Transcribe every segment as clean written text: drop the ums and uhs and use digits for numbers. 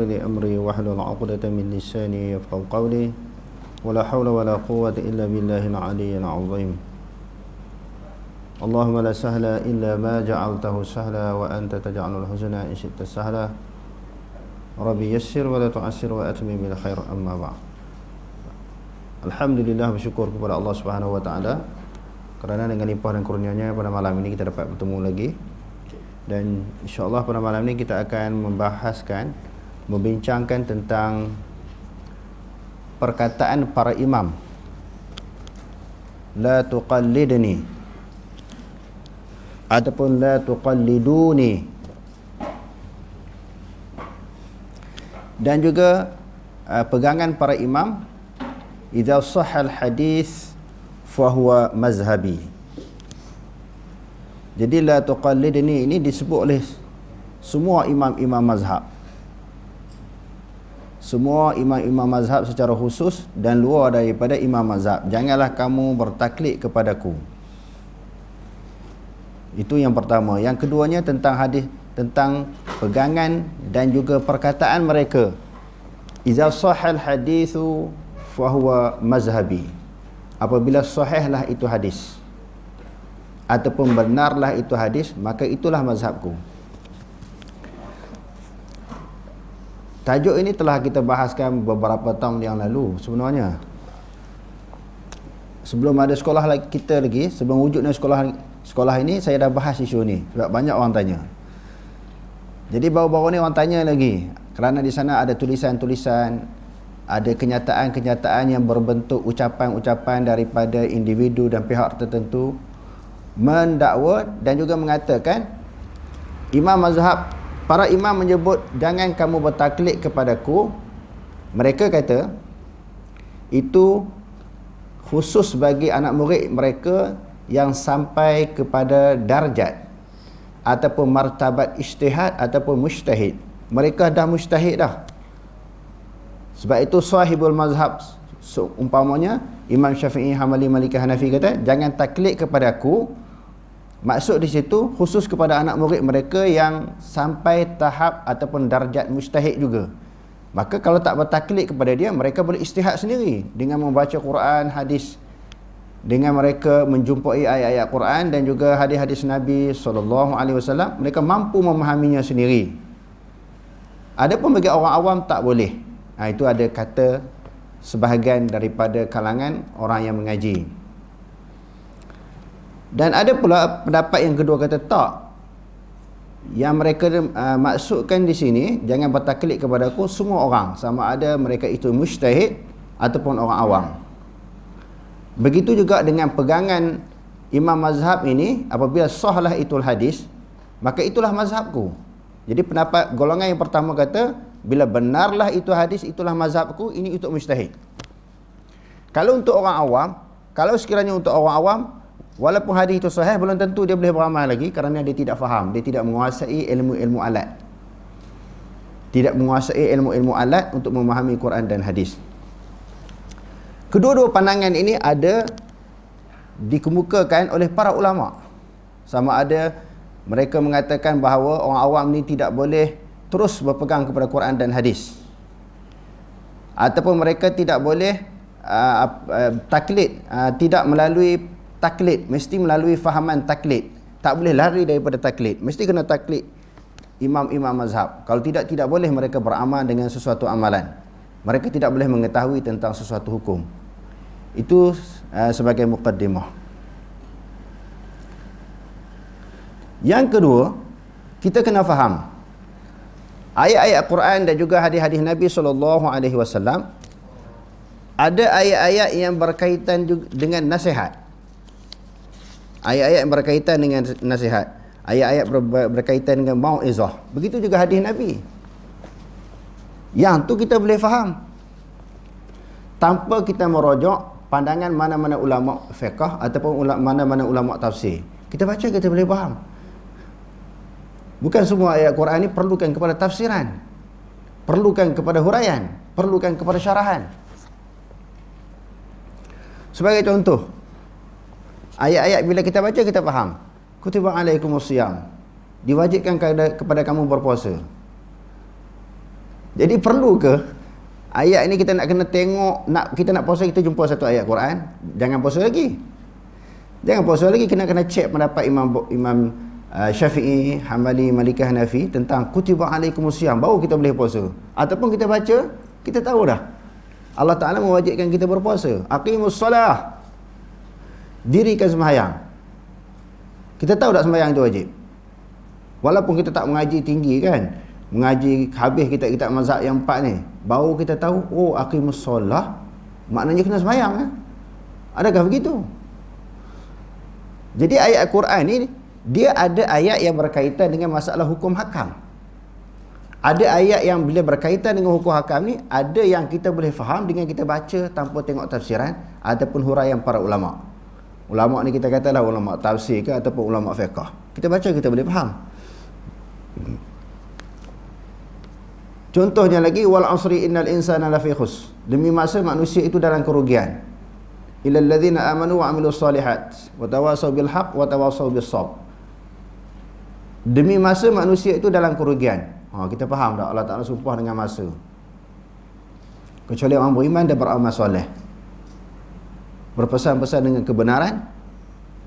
li amri wahlul 'uqdatam min lisani yafqahu qawli wala haula wala quwwata illa billahil 'aliyyil 'azim. Allahumma la sahla illa ma ja'altahu sahla wa anta taj'alul huzna in syi'ta sahla. Rabbi yassir wa la tu'assir wa atmim bil khair, amma ba'd. Alhamdulillah, bersyukur kepada Allah Subhanahu wa taala kerana dengan limpah dan kurnianya pada malam ini kita dapat bertemu lagi. Dan insya-Allah pada malam ini kita akan membincangkan tentang perkataan para imam, la tuqallidni ataupun la tuqalliduni, dan juga pegangan para imam, idza sahhal hadis fa huwa mazhabi. Jadi la tuqallidni ini disebut oleh semua imam-imam mazhab. Semua imam-imam mazhab secara khusus dan luar daripada imam mazhab. Janganlah kamu bertaklid kepadaku. Itu yang pertama. Yang keduanya tentang hadis, tentang pegangan dan juga perkataan mereka. Iza sahal hadithu fahuwa mazhabi. Apabila sahihlah itu hadis ataupun benarlah itu hadis, maka itulah mazhabku. Tajuk ini telah kita bahaskan beberapa tahun yang lalu sebenarnya. Sebelum ada sekolah kita lagi, sebelum wujudnya sekolah ini, saya dah bahas isu ni sebab banyak orang tanya. Jadi baru-baru ni orang tanya lagi kerana di sana ada tulisan-tulisan, ada kenyataan-kenyataan yang berbentuk ucapan-ucapan daripada individu dan pihak tertentu mendakwa dan juga mengatakan imam mazhab, para imam menyebut jangan kamu bertaklid kepadaku. Mereka kata itu khusus bagi anak murid mereka yang sampai kepada darjat ataupun martabat ijtihad ataupun mujtahid. Mereka dah mujtahid dah. Sebab itu sahibul mazhab, umpamanya Imam Syafi'i, Hambali, Maliki, Hanafi kata jangan taklid kepadaku. Maksud di situ khusus kepada anak murid mereka yang sampai tahap ataupun darjat mujtahid juga. Maka kalau tak bertaklid kepada dia, mereka boleh ijtihad sendiri dengan membaca Quran, hadis, dengan mereka menjumpai ayat-ayat Quran dan juga hadis-hadis Nabi SAW. Mereka mampu memahaminya sendiri. Adapun bagi orang awam tak boleh. Itu ada kata sebahagian daripada kalangan orang yang mengaji. Dan ada pula pendapat yang kedua kata tak. Yang mereka maksudkan di sini, jangan bertaklid kepadaku semua orang, sama ada mereka itu mujtahid ataupun orang awam. Begitu juga dengan pegangan imam mazhab ini, apabila sahlah itul hadis, maka itulah mazhabku. Jadi pendapat golongan yang pertama kata, bila benarlah itu hadis, itulah mazhabku, ini untuk mujtahid. Kalau untuk orang awam, kalau sekiranya untuk orang awam, walaupun hadis itu sahih, belum tentu dia boleh beramal lagi kerana dia tidak faham, dia tidak menguasai ilmu-ilmu alat. Tidak menguasai ilmu-ilmu alat untuk memahami Quran dan hadis. Kedua-dua pandangan ini ada dikemukakan oleh para ulama. Sama ada mereka mengatakan bahawa orang awam ni tidak boleh terus berpegang kepada Quran dan hadis, ataupun mereka tidak boleh taklid, tidak melalui taklid, mesti melalui fahaman taklid. Tak boleh lari daripada taklid, mesti kena taklid imam-imam mazhab. Kalau tidak boleh mereka beramal dengan sesuatu amalan. Mereka tidak boleh mengetahui tentang sesuatu hukum. Itu sebagai muqaddimah. Yang kedua, kita kena faham ayat-ayat Quran dan juga hadis-hadis Nabi SAW. Ada ayat-ayat yang berkaitan dengan nasihat. Ayat-ayat yang berkaitan dengan nasihat, ayat-ayat berkaitan dengan mau'izah. Begitu juga hadis Nabi. Yang tu kita boleh faham tanpa kita merujuk pandangan mana-mana ulama fiqh ataupun mana-mana ulama tafsir. Kita baca, kita boleh faham. Bukan semua ayat Quran ni perlukan kepada tafsiran, perlukan kepada huraian, perlukan kepada syarahan. Sebagai contoh, ayat-ayat bila kita baca kita faham. Kutiba alaikumus siyam, diwajibkan kepada kamu berpuasa. Jadi perlu ke ayat ini kita nak kena tengok, kita nak puasa, kita jumpa satu ayat Quran, jangan puasa lagi. Jangan puasa lagi, kena cek pendapat Imam Syafi'i, Hambali, Malikih, Hanafi tentang kutiba alaikumusiyam, baru kita boleh puasa. Ataupun kita baca, kita tahu dah Allah Ta'ala mewajibkan kita berpuasa. Aqimus solah, dirikan sembahyang. Kita tahu tak sembahyang itu wajib? Walaupun kita tak mengaji tinggi kan, mengaji habis kitab-kitab mazhab yang 4 ni, baru kita tahu, oh aqimus solah maknanya kena sembahyang kan? Adakah begitu? Jadi ayat Al-Quran ni, dia ada ayat yang berkaitan dengan masalah hukum hakam. Ada ayat yang bila berkaitan dengan hukum hakam ni, ada yang kita boleh faham dengan kita baca tanpa tengok tafsiran ataupun huraian para ulama. Ulama ni kita katalah ulama tafsir ke ataupun ulama fiqh. Kita baca, kita boleh faham. Contohnya lagi, wal asri innal insana lafi khus. Demi masa manusia itu dalam kerugian. Illal ladzina amanu wa amilus solihat wa tawasaw bil haqq wa tawasaw bis sabr. Demi masa manusia itu dalam kerugian. Kita faham tak Allah Ta'ala sumpah dengan masa. Kecuali orang beriman dan beramal soleh, berpesan-pesan dengan kebenaran,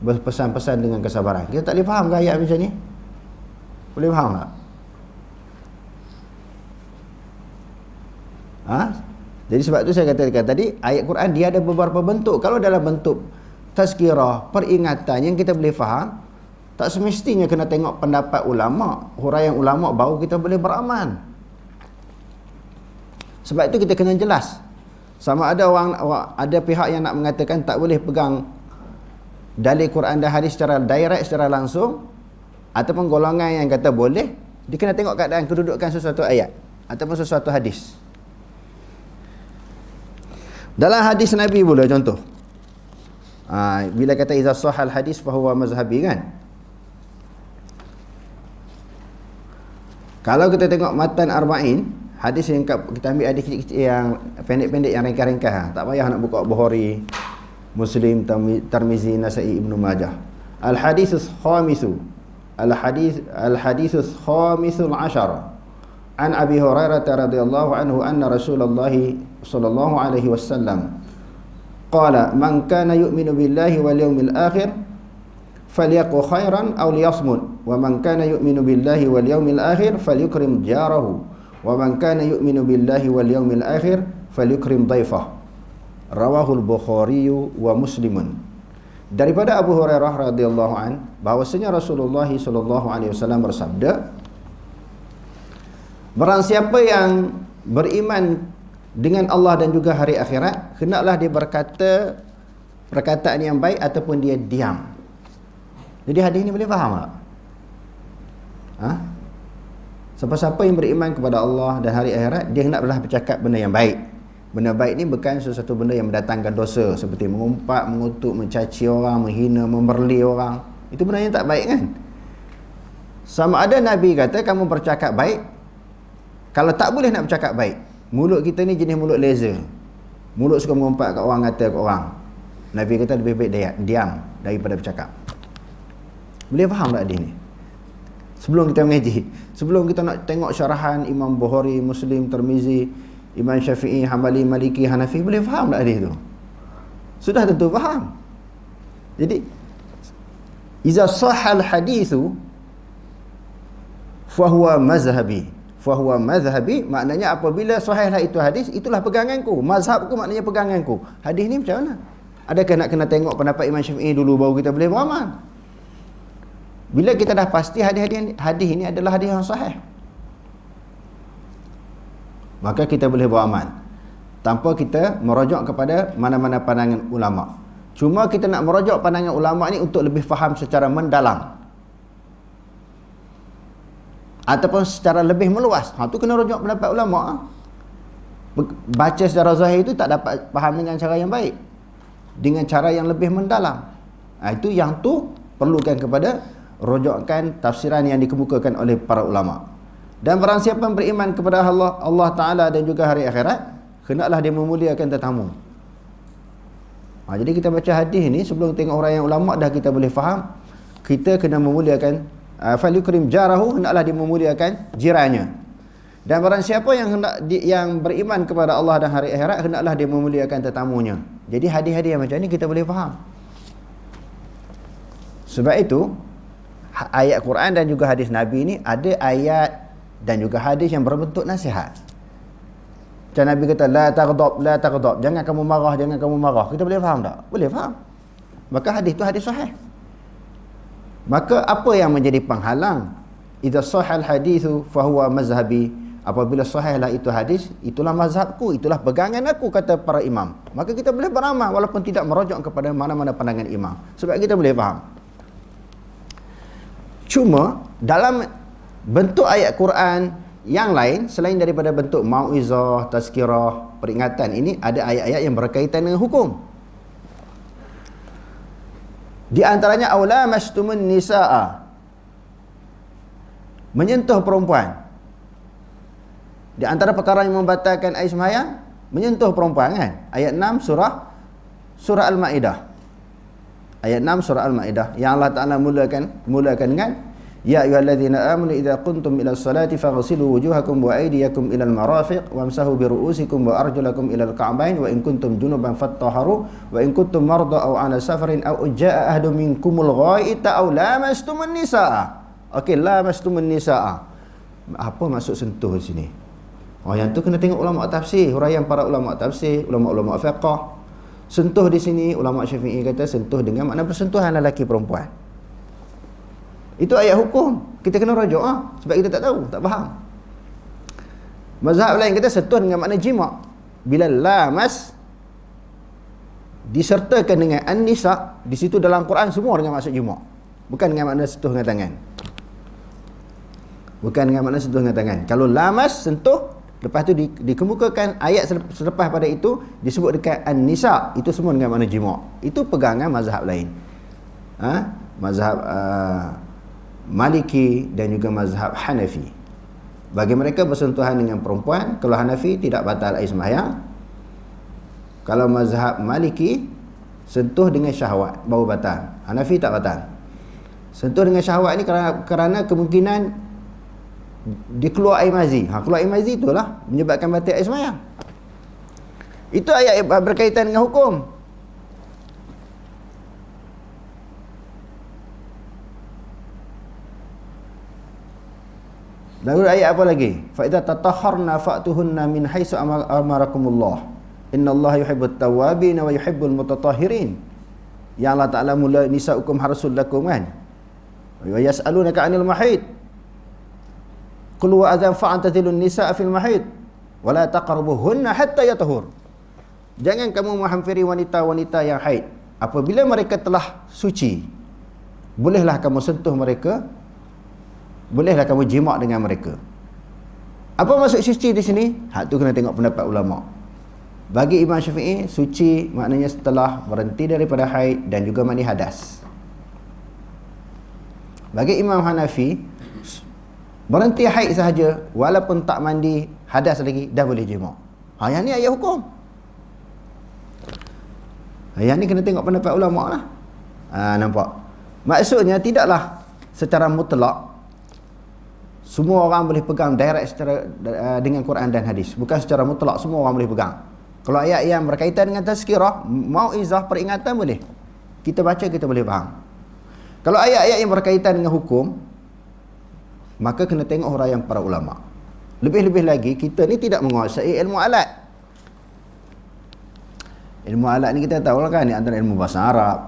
berpesan-pesan dengan kesabaran. Kita tak boleh faham ke ayat macam ni? Boleh faham tak? Jadi sebab tu saya katakan tadi, ayat Quran dia ada beberapa bentuk. Kalau dalam bentuk tazkirah, peringatan yang kita boleh faham, tak semestinya kena tengok pendapat ulama, huraian ulama, baru kita boleh beramal. Sebab itu kita kena jelas. Sama ada ada pihak yang nak mengatakan tak boleh pegang dalil Quran dan hadis secara direct, secara langsung, ataupun golongan yang kata boleh. Dia kena tengok keadaan kedudukan sesuatu ayat ataupun sesuatu hadis. Dalam hadis Nabi pula contoh, bila kata iza sahal hadis fahuwa mazhabi kan. Kalau kita tengok matan arba'in, hadis yang kita ambil hadis kecil-kecil yang pendek-pendek, yang ringkas-ringkas, tak payah nak buka Bukhari, Muslim, Tirmizi, Nasa'i, Ibnu Majah. Al-haditsus khamisu al-haditsus khamisul ashar an Abi Hurairah radhiyallahu anhu anna Rasulullah sallallahu alaihi wasallam qala man kana yu'minu billahi wal yawmil akhir falyaqul khairan aw liyasmut wa man kana yu'minu billahi wal yawmil akhir falyukrim jarahu wa man kana yu'minu billahi wal yawmil akhir falyukrim dhaifah. Rawahul Bukhari wa Muslimun. Daripada Abu Hurairah radhiyallahu an, bahwasanya Rasulullah sallallahu alaihi wasallam bersabda, barang siapa yang beriman dengan Allah dan juga hari akhirat, hendaklah dia berkata perkataan yang baik ataupun dia diam. Jadi hadis ini boleh faham tak? Siapa-siapa yang beriman kepada Allah dan hari akhirat, dia hendaklah bercakap benda yang baik. Benda baik ni bukan sesuatu benda yang mendatangkan dosa, seperti mengumpat, mengutuk, mencaci orang, menghina, memberli orang. Itu benda yang tak baik kan? Sama ada Nabi kata kamu bercakap baik. Kalau tak boleh nak bercakap baik, mulut kita ni jenis mulut laser. Mulut suka mengumpat kat orang, kata kat orang. Nabi kata lebih baik diam daripada bercakap. Boleh faham tak hadis ni? Sebelum kita mengaji, sebelum kita nak tengok syarahan Imam Bukhari, Muslim, Tirmizi, Imam Syafi'i, Hambali, Maliki, Hanafi, boleh faham tak hadis tu? Sudah tentu faham. Jadi iza sahal hadithu fahuwa mazhabi. Fahuwa mazhabi maknanya apabila sahihlah itu hadis, itulah peganganku. Mazhabku maknanya peganganku. Hadis ni macam mana? Adakah nak kena tengok pendapat Imam Syafi'i dulu baru kita boleh beramal? Bila kita dah pasti hadis ini adalah hadis yang sahih, maka kita boleh beramal tanpa kita merujuk kepada mana-mana pandangan ulama. Cuma kita nak merujuk pandangan ulama ni untuk lebih faham secara mendalam ataupun secara lebih meluas. Tu kena rujuk pendapat ulama. Baca secara zahir itu tak dapat faham dengan cara yang baik, dengan cara yang lebih mendalam. Itu yang tu perlukan kepada rujukan tafsiran yang dikemukakan oleh para ulama. Dan barang siapa yang beriman kepada Allah Ta'ala dan juga hari akhirat, hendaklah dia memuliakan tetamu. Jadi kita baca hadis ni, sebelum tengok orang yang ulama dah kita boleh faham, kita kena memuliakan falyukrim jarahu, hendaklah dia memuliakan jirannya. Dan barang siapa yang yang beriman kepada Allah dan hari akhirat, hendaklah dia memuliakan tetamunya. Jadi hadis-hadis yang macam ni kita boleh faham. Sebab itu ayat Quran dan juga hadis Nabi ni ada ayat dan juga hadis yang berbentuk nasihat. Macam Nabi kata la taghdab, jangan kamu marah. Kita boleh faham tak? Boleh faham. Maka hadis tu hadis sahih. Maka apa yang menjadi penghalang? Idza sahal hadithu fa huwa mazhabi. Apabila sahihlah itu hadis, itulah mazhabku, itulah pegangan aku, kata para imam. Maka kita boleh beramal walaupun tidak merujuk kepada mana-mana pandangan imam. Sebab kita boleh faham. Cuma dalam bentuk ayat Quran yang lain selain daripada bentuk mauizah, tazkirah, peringatan, ini ada ayat-ayat yang berkaitan dengan hukum. Di antaranya aula mastumun nisaa, menyentuh perempuan. Di antara perkara yang membatalkan air sembahyang, menyentuh perempuan kan. Ayat 6 surah Al-Maidah. Ayat 6 surah Al-Maidah yang Allah Taala mulakan dengan ya ayyuhallazina amanu idza qumtum ila sholati faghsilu wujuhakum wa aydiyakum ila al-marafiq wamsahu bi ru'usikum wa arjulakum ila al-ka'bayn wa in kuntum junuban fattahharu wa in kuntum marda aw 'ala safarin aw jaa'a ahadun minkumul ghaita aw lamastumun nisaa. Okey, lamastumun nisaa. Apa maksud sentuh di sini? Oh, yang tu kena tengok ulama tafsir, huraian para ulama tafsir, ulama-ulama fiqh. Sentuh di sini ulama Syafi'i kata sentuh dengan makna persentuhan lelaki perempuan. Itu ayat hukum. Kita kena rujuk sebab kita tak tahu, tak faham. Mazhab lain kata sentuh dengan makna jima'. Bila lamas disertakan dengan an-nisa, di situ dalam Quran semua dengan maksud jima'. Bukan dengan makna sentuh dengan tangan. Bukan dengan makna sentuh dengan tangan. Kalau lamas sentuh, lepas tu dikemukakan ayat selepas pada itu disebut dekat an-nisa, itu semua dengan makna jima'. Itu pegangan mazhab lain. Mazhab Maliki dan juga mazhab Hanafi. Bagi mereka bersentuhan dengan perempuan, kalau Hanafi tidak batal air sembahyang. Kalau mazhab Maliki sentuh dengan syahwat baru batal. Hanafi tak batal. Sentuh dengan syahwat ni kerana kemungkinan dia keluar air mazi. Keluar air mazi itulah menyebabkan batal air sembahyang. Itu ayat berkaitan dengan hukum. Lalu ayat apa lagi? Fa idza tatahharna fa'tuhunna min haitsu amarakumullah. Innallaha yuhibbut tawwabin wa yuhibbul mutatahhirin. Ya Allah Taala mula nisaukum harsul lakum kan. Wa yas'alunaka 'anil mahid. Qul wa adzan fa'tazilun nisaa fil mahid wa la taqrabuhunna hatta yatahur. Jangan kamu menghampiri wanita-wanita yang haid. Apabila mereka telah suci, bolehlah kamu sentuh mereka. Bolehlah kamu jima' dengan mereka. Apa maksud suci di sini? Hak tu kena tengok pendapat ulama. Bagi Imam Syafi'i, suci maknanya setelah berhenti daripada haid dan juga mandi hadas. Bagi Imam Hanafi, berhenti haid sahaja walaupun tak mandi hadas lagi dah boleh jima'. Yang ni ayat hukum. Yang ni kena tengok pendapat ulama lah. Nampak? Maksudnya tidaklah secara mutlak semua orang boleh pegang direct secara dengan Quran dan hadis. Bukan secara mutlak semua orang boleh pegang. Kalau ayat yang berkaitan dengan tazkirah, mauizah, peringatan boleh. Kita baca, kita boleh faham. Kalau ayat-ayat yang berkaitan dengan hukum, maka kena tengok huraian para ulama. Lebih-lebih lagi, kita ni tidak menguasai ilmu alat. Ilmu alat ni kita tahu lah kan, ni antara ilmu bahasa Arab,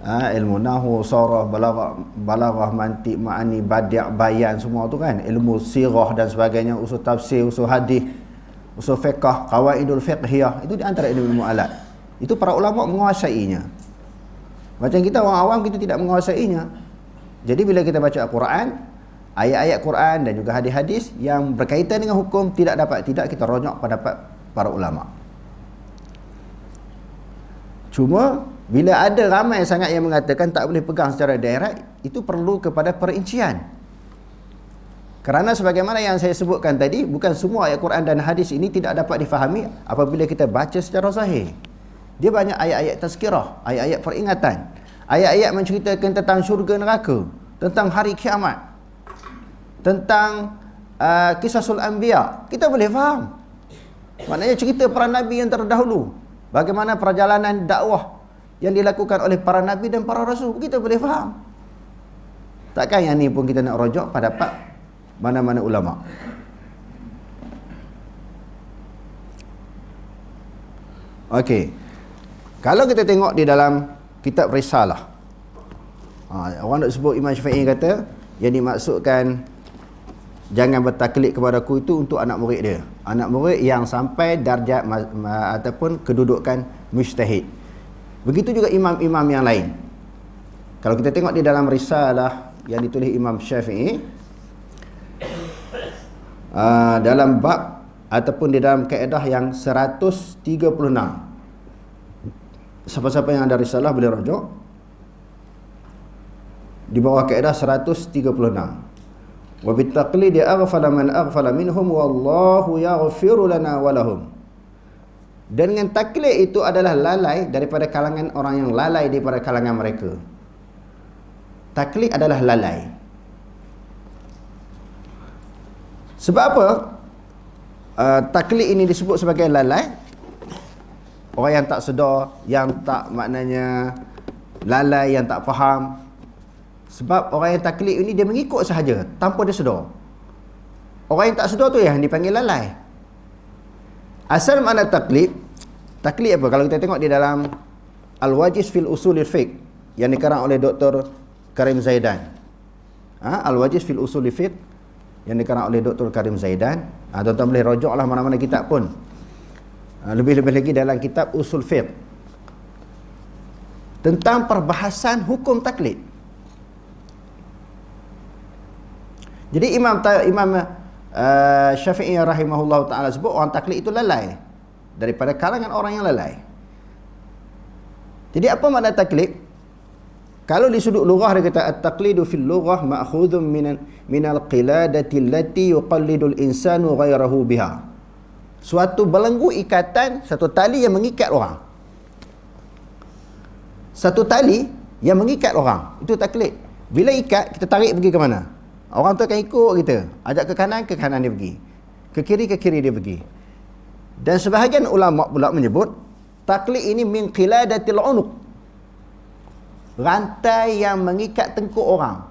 ilmu nahwu, sarah, balaghah, mantik, ma'ani, badi', bayan, semua tu kan, ilmu sirah dan sebagainya, usul tafsir, usul hadis, usul fiqh, qawaidul fiqhiyah, itu di antara ilmu alat. Itu para ulama menguasainya. Macam kita orang awam, kita tidak menguasainya. Jadi bila kita baca Al-Quran, ayat-ayat Quran dan juga hadis-hadis yang berkaitan dengan hukum, tidak kita rujuk pendapat para ulama. Cuma bila ada ramai sangat yang mengatakan tak boleh pegang secara direct, itu perlu kepada perincian. Kerana sebagaimana yang saya sebutkan tadi, bukan semua ayat Quran dan hadis ini tidak dapat difahami apabila kita baca secara zahir. Dia banyak ayat-ayat tazkirah, ayat-ayat peringatan, ayat-ayat menceritakan tentang syurga neraka, tentang hari kiamat, tentang Qisasul Anbiya, kita boleh faham. Maknanya cerita para nabi yang terdahulu, bagaimana perjalanan dakwah yang dilakukan oleh para nabi dan para rasul, kita boleh faham. Takkan yang ni pun kita nak rujuk pada mana-mana ulama. Okey. Kalau kita tengok di dalam kitab Risalah, orang nak sebut Imam Syafi'i kata yang dimaksudkan jangan bertaklid kepada aku itu untuk anak murid dia, anak murid yang sampai darjat ataupun kedudukan mujtahid. Begitu juga imam-imam yang lain. Kalau kita tengok di dalam Risalah yang ditulis Imam Syafi'i, dalam bab ataupun di dalam kaedah yang 136, siapa-siapa yang ada risalah boleh rujuk di bawah kaedah 136. Wa bitaqlid aghfala man aghfala minhum wallahu yaghfiru lana wa lahum. Dan dengan taklid itu adalah lalai daripada kalangan orang yang lalai daripada kalangan mereka. Taklid adalah lalai. Sebab apa taklid ini disebut sebagai lalai? Orang yang tak sedar, yang tak maknanya lalai, yang tak faham. Sebab orang yang taklid ini dia mengikut sahaja tanpa dia sedar. Orang yang tak sedar tu yang dipanggil lalai. Asal makna taklid apa? Kalau kita tengok di dalam Al-Wajiz fil Usulil Fiqh yang dikarang oleh Dr. Karim Zaidan. Al-Wajiz fil Usulil Fiqh yang dikarang oleh Dr. Karim Zaidan. Tuan-tuan boleh rojoklah mana-mana kitab pun. Lebih-lebih lagi dalam kitab Usul Fiqh tentang perbahasan hukum taklid. Jadi Imam Syafi'i rahimahullah ta'ala sebut orang taklid itu lalai daripada kalangan orang yang lalai. Jadi apa makna taklid? Kalau di sudut lughah dia kata at-taqlidu fil lughah ma'khudhun minal qiladati allati yuqallidul insanu ghairahu biha. Suatu belenggu ikatan, satu tali yang mengikat orang. Satu tali yang mengikat orang, itu taklid. Bila ikat, kita tarik pergi ke mana? Orang tu akan ikut kita. Ajak ke kanan dia pergi. Ke kiri dia pergi. Dan sebahagian ulama pula menyebut taklid ini min qiladatil unuq. Rantai yang mengikat tengkuk orang.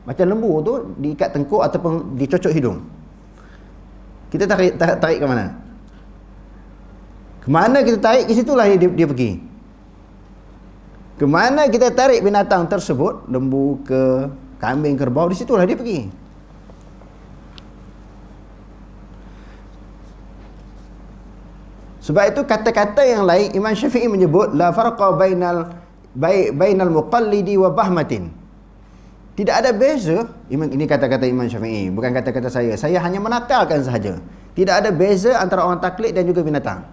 Macam lembu tu diikat tengkuk ataupun dicocok hidung. Kita tarik ke mana? Kemana kita tarik, ke situlah dia pergi. Kemana kita tarik binatang tersebut, lembu ke, kambing, kerbau, di situlah dia pergi. Sebab itu kata-kata yang lain Imam Syafi'i menyebut la farqa bainal muqallidi wa bahmatin. Tidak ada beza. Ini kata-kata Imam Syafi'i, bukan kata-kata saya. Saya hanya menakalkan sahaja. Tidak ada beza antara orang taklid dan juga binatang.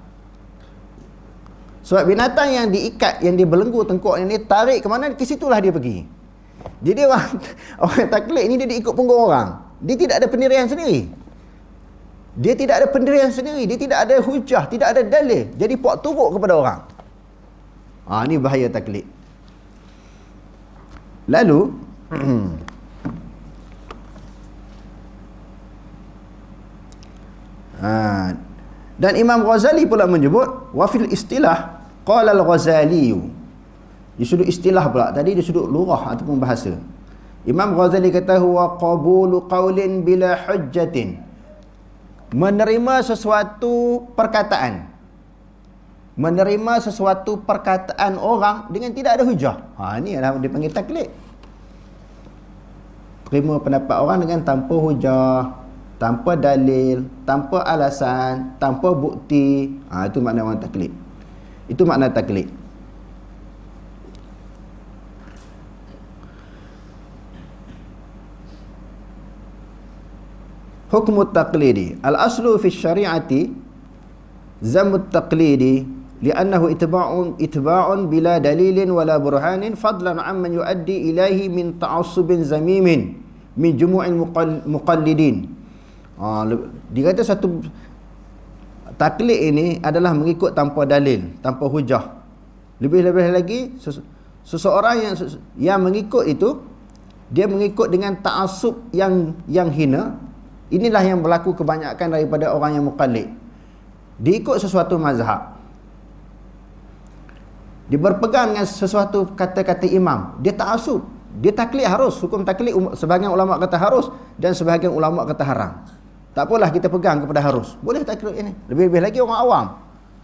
Sebab binatang yang diikat, yang dibelenggu tengkuk ini, tarik ke mana, ke situlah dia pergi. Jadi orang taklid ini dia diikut punggung orang. Dia tidak ada pendirian sendiri. Dia tidak ada pendirian sendiri. Dia tidak ada hujah, tidak ada dalil. Jadi puak turuk kepada orang. Ini bahaya taklid. Lalu dan Imam Ghazali pula menyebut wa fil istilah qala al-Ghazali. Di sudut istilah pula, tadi di sudut lughah ataupun bahasa, Imam Ghazali kata huwa qabulu qaulin bila hujjatin. Menerima sesuatu perkataan. Menerima sesuatu perkataan orang dengan tidak ada hujah. Ini adalah dipanggil taklid. Terima pendapat orang dengan tanpa hujah, tanpa dalil, tanpa alasan, tanpa bukti. Itu makna orang taklid. Itu makna taklid. Hukmut taqlidi. Al-aslu fi syari'ati zamut taqlidi li'annahu itba'un bila dalilin wala burhanin fadlan amman yuaddi ilaihi min ta'assubin zamimin min jumu'il muqallidin. Dia kata satu taklid ini adalah mengikut tanpa dalil, tanpa hujah. Lebih-lebih lagi seseorang yang mengikut itu, dia mengikut dengan ta'assub yang hina, Inilah yang berlaku kebanyakan daripada orang yang muqallid. Dia ikut sesuatu mazhab, dia berpegang dengan sesuatu kata-kata imam, dia ta'assub, dia taklid harus. Hukum taklid sebahagian ulama kata harus dan sebahagian ulama kata haram. Tak apalah kita pegang kepada harus. Boleh taklid ini. Lebih-lebih lagi orang awam.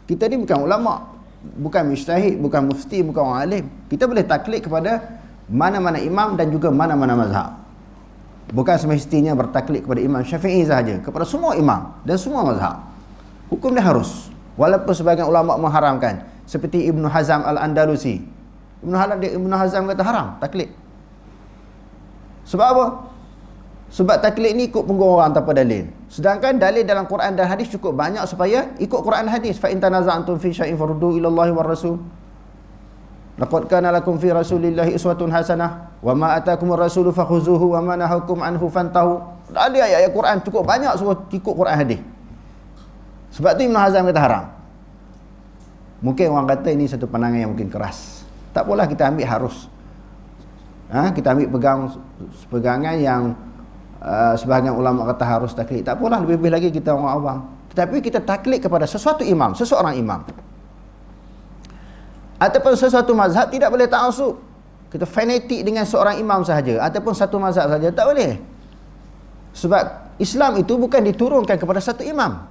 Kita ni bukan ulama, bukan mujtahid, bukan mufti, bukan orang alim. Kita boleh taklid kepada mana-mana imam dan juga mana-mana mazhab. Bukan semestinya bertaklid kepada Imam Syafi'i sahaja, kepada semua imam dan semua mazhab. Hukum dia harus. Walaupun sebahagian ulama mengharamkan, seperti Ibn Hazm Al-Andalusi. Ibn Hazm kata haram taklid. Sebab apa? Sebab taklid ni ikut punggung orang tanpa dalil. Sedangkan dalil dalam Quran dan hadis cukup banyak supaya ikut Quran dan hadis. Fa in tanaza'tum fi syai'in faruddu ila Allahi war Rasul. Laqad kana lakum fi Rasulillahi uswatun hasanah wa ma atakumur rasulu fakhuzuhu wa ma nahakum anhu fantahu. Ada ayat-ayat Quran cukup banyak suruh ikut Quran hadis. Sebab tu Ibn Hazm kata haram. Mungkin orang kata ini satu pandangan yang mungkin keras. Tak apalah, kita ambil harus. Kita ambil pegangan yang sebahagian ulama kata harus taklid. Tak apalah, lebih-lebih lagi kita orang awam. Tetapi kita taklid kepada sesuatu imam, seseorang imam. Ataupun sesuatu mazhab tidak boleh ta'assub. Kita fanatik dengan seorang imam sahaja ataupun satu mazhab sahaja, tak boleh. Sebab Islam itu bukan diturunkan kepada satu imam,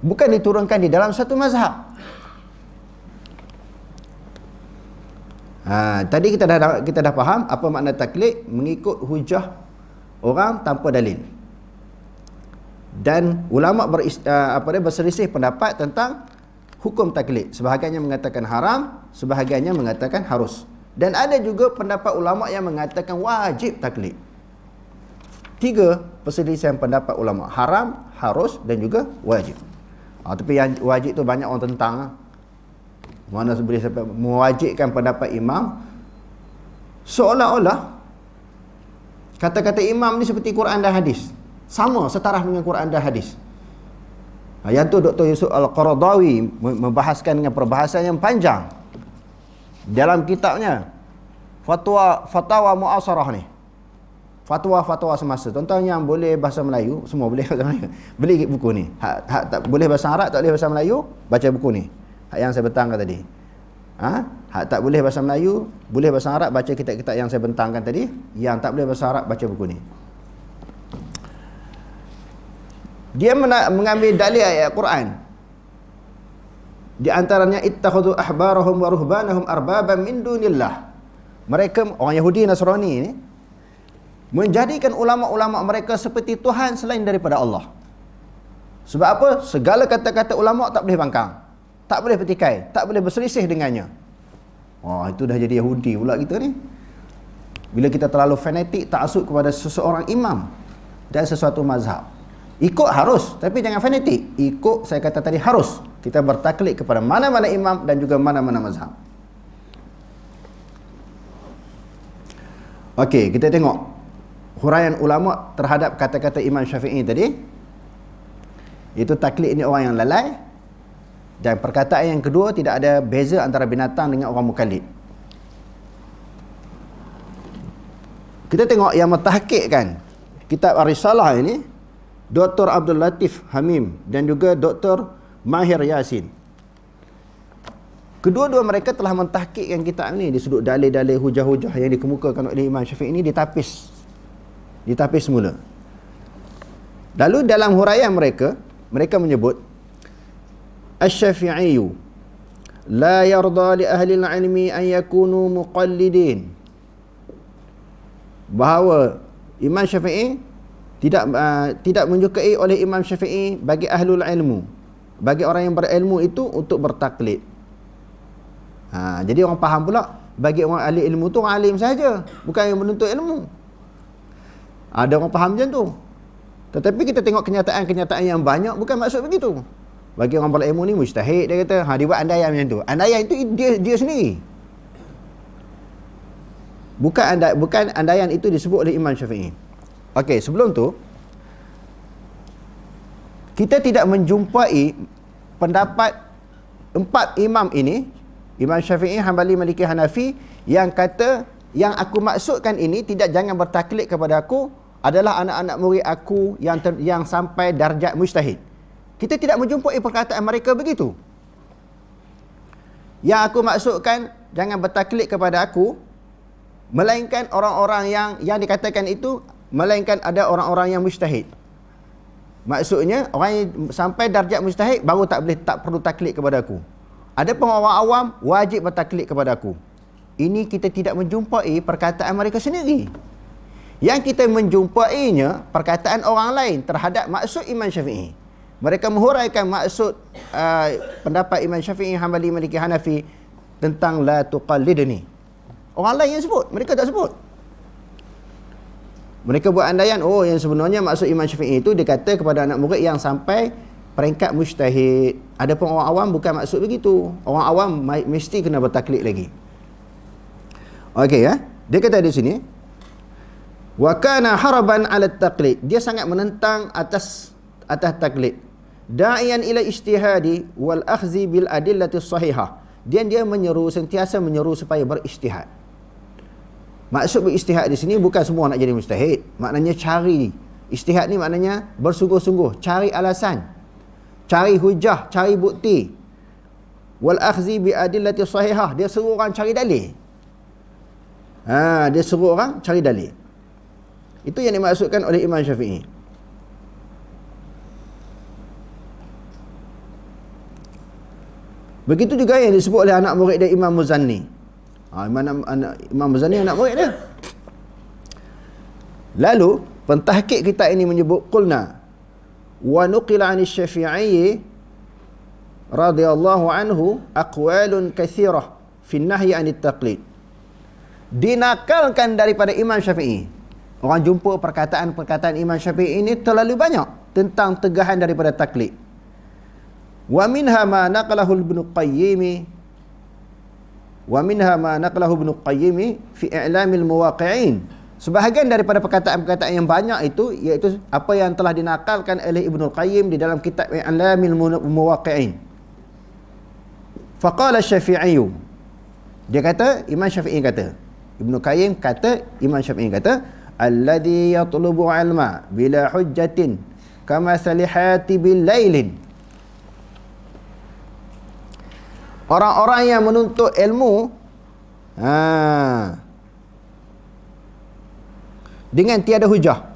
bukan diturunkan di dalam satu mazhab. Tadi kita dah faham apa makna taklid, mengikut hujah orang tanpa dalil. Dan ulama berselisih pendapat tentang hukum taklid. Sebahagiannya mengatakan haram, sebahagiannya mengatakan harus. Dan ada juga pendapat ulama yang mengatakan wajib taklid. 3 perselisihan pendapat ulama, haram, harus dan juga wajib. Tapi yang wajib tu banyak orang tentang. Mana boleh sampai mewajibkan pendapat imam, seolah-olah kata-kata imam ni seperti Quran dan hadis, sama setaraf dengan Quran dan hadis. Yang tu Dr. Yusuf Al-Qaradawi membahaskan dengan perbahasan yang panjang dalam kitabnya Fatwa Mu'asarah ni. Fatwa-fatwa semasa. Tuan-tuan yang boleh bahasa Melayu, semua boleh bahasa Melayu, beli buku ni. Hak tak boleh bahasa Arab, tak boleh bahasa Melayu, baca buku ni. Hak yang saya bentangkan tadi. Hak tak boleh bahasa Melayu, boleh bahasa Arab, baca kitab-kitab yang saya bentangkan tadi. Yang tak boleh bahasa Arab, baca buku ni. Dia mengambil dalil ayat Quran. Di antaranya ittakhadhu ahbarahum wa ruhbanahum arbaban min dunillah. Mereka orang Yahudi Nasrani ni menjadikan ulama-ulama mereka seperti Tuhan selain daripada Allah. Sebab apa? Segala kata-kata ulama tak boleh bangkang, tak boleh petikai, tak boleh berselisih dengannya. Itu dah jadi Yahudi pula kita ni. Bila kita terlalu fanatik ta'assub kepada seseorang imam dan sesuatu mazhab. Ikut harus, tapi jangan fanatik. Ikut, saya kata tadi, harus. Kita bertaklid kepada mana-mana imam dan juga mana-mana mazhab. Okey, kita tengok huraian ulama terhadap kata-kata Imam Syafi'i tadi. Itu taklid ni orang yang lalai. Dan perkataan yang kedua, tidak ada beza antara binatang dengan orang mukallid. Kita tengok yang mentahqiqkan kitab Ar-Risalah ini, Dr. Abdul Latif Hamim dan juga Dr. Mahir Yasin. Kedua-dua mereka telah mentahqiqkan kitab ini di sudut dalil-dalil hujah-hujah yang dikemukakan oleh Imam Syafi'i ini ditapis semula. Lalu dalam huraian mereka menyebut Asy-Syafi'iyyu la yarda li ahli al-ilmi an yakunu muqallidin. Bahawa Imam Syafi'i tidak menyukai oleh Imam Syafi'i bagi ahlul ilmu, bagi orang yang berilmu itu untuk bertaklid. Jadi orang faham pula bagi orang ahli ilmu tu orang alim saja, bukan yang menuntut ilmu. Ada orang faham macam tu. Tetapi kita tengok kenyataan yang banyak bukan maksud begitu. Bagi orang berilmu ni mujtahid, dia kata dia buat andaian macam tu. Andaian itu dia sendiri. Bukan andaian itu disebut oleh Imam Syafi'i. Okey, sebelum tu kita tidak menjumpai pendapat 4 imam ini, Imam Syafi'i, Hambali, Maliki, Hanafi, yang kata yang aku maksudkan ini jangan bertaklid kepada aku adalah anak-anak murid aku yang sampai darjat mujtahid. Kita tidak menjumpai perkataan mereka begitu. Yang aku maksudkan, jangan bertaklid kepada aku, melainkan orang-orang yang dikatakan itu, melainkan ada orang-orang yang mujtahid. Maksudnya, orang yang sampai darjat mujtahid baru tak perlu taklid kepada aku. Ada pun orang awam wajib bertaklid kepada aku. Ini kita tidak menjumpai perkataan mereka sendiri. Yang kita menjumpainya perkataan orang lain terhadap maksud Imam Syafi'i. Mereka menghuraikan maksud pendapat Imam Syafi'i, Hambali, Maliki, Hanafi tentang la tuqallidni. Orang lain yang sebut, mereka tak sebut. Mereka buat andaian, yang sebenarnya maksud Imam Syafi'i itu dia kata kepada anak murid yang sampai peringkat mujtahid. Adapun orang awam bukan maksud begitu. Orang awam mesti kena bertaklid lagi. Okey ya. Dia kata di sini, wa kana haraban 'ala at-taqlid. Dia sangat menentang atas taklid. Da'iyan ila ijtihadi wal akhzi bil adillati sahihah. Dia sentiasa menyeru supaya berijtihad. Maksud berijtihad di sini bukan semua nak jadi mujtahid. Maknanya cari. Ijtihad ni maknanya bersungguh-sungguh, cari alasan, cari hujah, cari bukti. Wal akhzi bi adillati sahihah. Dia suruh orang cari dalil. Dia suruh orang cari dalil. Itu yang dimaksudkan oleh Imam Syafi'i. Begitu juga yang disebut oleh anak murid dia Imam Muzanni. Imam Muzanni anak murid dia. Lalu pentahqiq kita ini menyebut qulna wa nuqila 'an asy-Syafi'i radhiyallahu anhu aqwalun katsirah fi an-nahyi 'anit taqlid. Dinakalkan daripada Imam Syafi'i. Orang jumpa perkataan-perkataan Imam Syafi'i ini terlalu banyak tentang tegahan daripada taklid. Wa minha ma naqalahu Ibnu Qayyim fi i'lamil muwaqqi'in. Sebahagian daripada perkataan-perkataan yang banyak itu iaitu apa yang telah dinakalkan oleh Ibnu Qayyim di dalam kitab I'lamil Muwaqqi'in. Faqala Syafi'i. Dia kata, Imam Syafi'i kata, Ibnu Qayyim kata, Imam Syafi'i kata, alladhi yatlubu 'ilma bila hujjatin kama salihati bil lailin. Orang-orang yang menuntut ilmu dengan tiada hujah.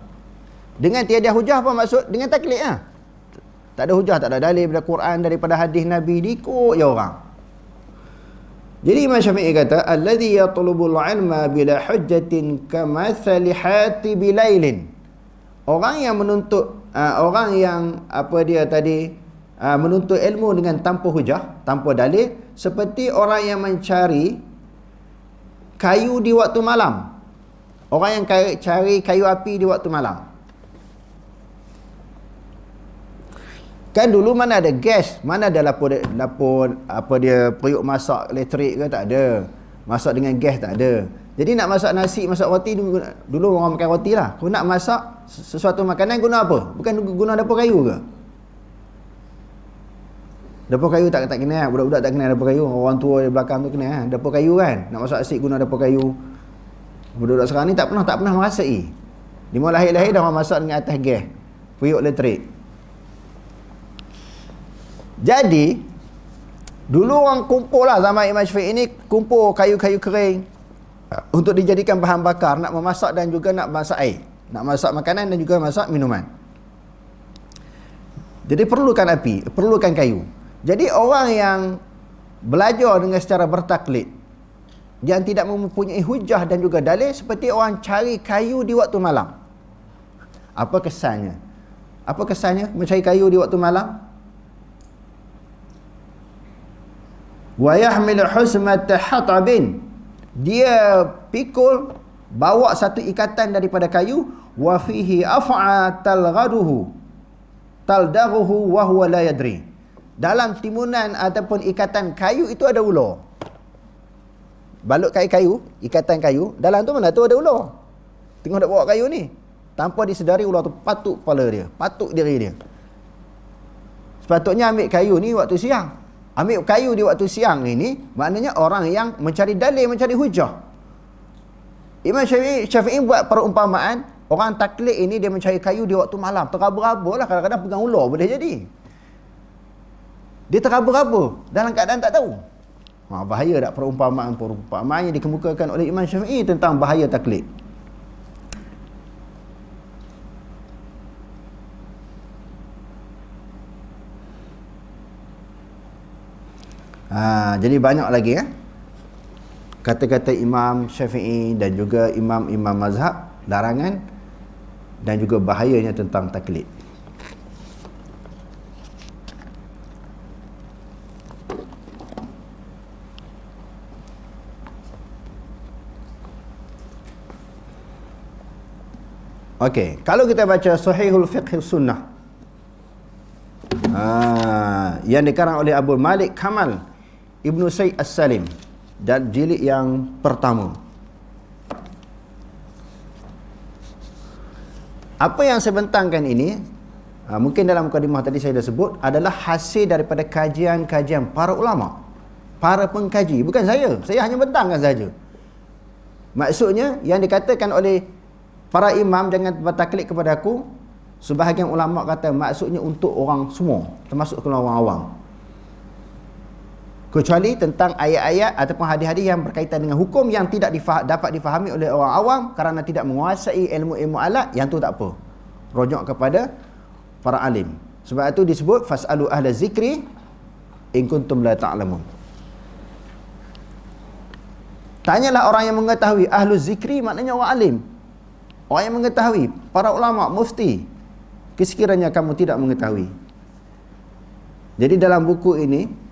Dengan tiada hujah apa maksud? Dengan taklid Tak ada hujah, tak ada dalil daripada Quran, daripada hadis Nabi, diikut je orang. Jadi Imam Syafi'i kata, alladhi yatlubul ilma bila hujjatin kamathali hati bilailin. Orang yang menuntut menuntut ilmu dengan tanpa hujah, tanpa dalil, seperti orang yang mencari kayu di waktu malam. Orang yang cari kayu api di waktu malam. Kan dulu mana ada gas, mana ada dapur periuk masak elektrik ke, tak ada. Masak dengan gas tak ada. Jadi nak masak nasi, masak roti, dulu orang makan roti lah. Kalau nak masak sesuatu makanan guna apa? Bukan guna dapur kayu ke? Dapur kayu tak kenal, budak-budak tak kenal dapur kayu. Orang tua di belakang tu kenal dapur kayu kan. Nak masak nasi guna dapur kayu. Budak-budak sekarang ni tak pernah merasai. Dia mau lahir-lahir dah orang masak dengan atas gas, periuk elektrik. Jadi dulu orang kumpul lah zaman Imam Syafi'i ini, kumpul kayu-kayu kering untuk dijadikan bahan bakar, nak memasak dan juga nak masak air, nak masak makanan dan juga masak minuman. Jadi perlukan api, perlukan kayu. Jadi orang yang belajar dengan secara bertaklid, yang tidak mempunyai hujah dan juga dalil, seperti orang cari kayu di waktu malam. Apa kesannya? Apa kesannya mencari kayu di waktu malam? Wa yahmil husmata hatabin. Dia pikul, bawa satu ikatan daripada kayu, wa fihi af'a talghaduhu taldaruhu wa huwa la yadri. Dalam timunan ataupun ikatan kayu itu ada ular. Balut kayu, ikatan kayu, dalam tu mana tu ada ular. Tengok nak bawa kayu ni, tanpa disedari ular tu patuk kepala dia, patuk diri dia. Sepatutnya ambil kayu ni waktu siang. Ambil kayu di waktu siang ini maknanya orang yang mencari dalil, mencari hujah. Imam Syafi'i buat perumpamaan, Orang taklid ini dia mencari kayu di waktu malam, teraba-raba lah, kadang-kadang pegang ular boleh jadi. Dia teraba-raba dalam keadaan tak tahu. Bahaya tak perumpamaan yang dikemukakan oleh Imam Syafi'i tentang bahaya taklid. Jadi banyak lagi kata-kata Imam Syafi'i dan juga imam-imam mazhab, larangan dan juga bahayanya tentang taklid. Okey, kalau kita baca Sahihul Fiqh Sunnah yang dikarang oleh Abu Malik Kamal Ibnu Said As-Salim dan jilid yang pertama. Apa yang saya bentangkan ini, mungkin dalam mukadimah tadi saya dah sebut, adalah hasil daripada kajian-kajian para ulama, para pengkaji, bukan saya hanya bentangkan saja. Maksudnya yang dikatakan oleh para imam jangan bertaklid kepada aku, sebahagian ulama kata maksudnya untuk orang semua, termasuk orang awam. Kecuali tentang ayat-ayat ataupun hadis-hadis yang berkaitan dengan hukum yang tidak dapat difahami oleh orang awam kerana tidak menguasai ilmu-ilmu alat, yang tu tak apa. Rujuk kepada para alim. Sebab itu disebut fasalu ahla zikri in kuntum la ta'lamun. Tanyalah orang yang mengetahui. Ahlu zikri maknanya orang alim, orang yang mengetahui, para ulama, mufti, sekiranya kamu tidak mengetahui. Jadi dalam buku ini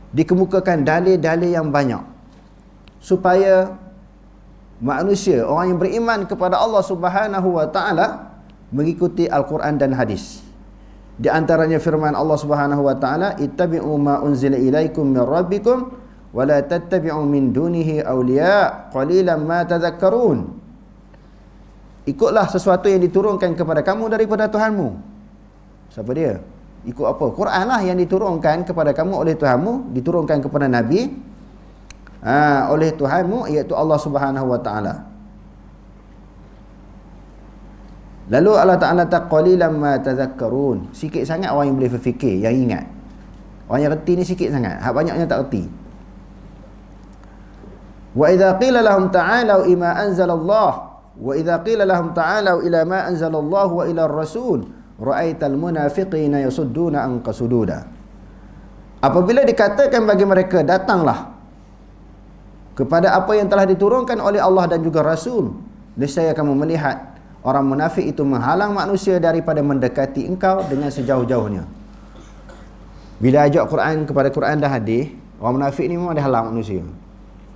dikemukakan dalil-dalil yang banyak supaya manusia, orang yang beriman kepada Allah Subhanahu wa taala, mengikuti Al-Quran dan hadis. Di antaranya firman Allah Subhanahu wa taala, ittabi'u ma unzila ilaikum min rabbikum wa la tattabi'u min dunihi awliya qalilan ma tadhakkarun. Ikutlah sesuatu yang diturunkan kepada kamu daripada Tuhanmu. Siapa dia? Ikut apa? Quran lah yang diturunkan kepada kamu oleh Tuhanmu, diturunkan kepada Nabi oleh Tuhanmu, iaitu Allah Subhanahu wa taala. Lalu Allah Ta'ala qalilan ma tadhakkarun. Sikit sangat orang yang boleh berfikir, yang ingat. Orang yang reti ni sikit sangat, hak banyaknya tak reti. Wa idza qila lahum ta'alu ila anzalallah wa idza qila lahum ta'alu ila ma anzalallahu wa ila ar-rasul ra'aital munafiqina yasudduna anka sududa. Apabila dikatakan bagi mereka, datanglah kepada apa yang telah diturunkan oleh Allah dan juga Rasul, nescaya kamu melihat orang munafik itu menghalang manusia daripada mendekati engkau dengan sejauh-jauhnya. Bila ajak Quran kepada Quran dan hadis, orang munafik ni memang dia halang manusia.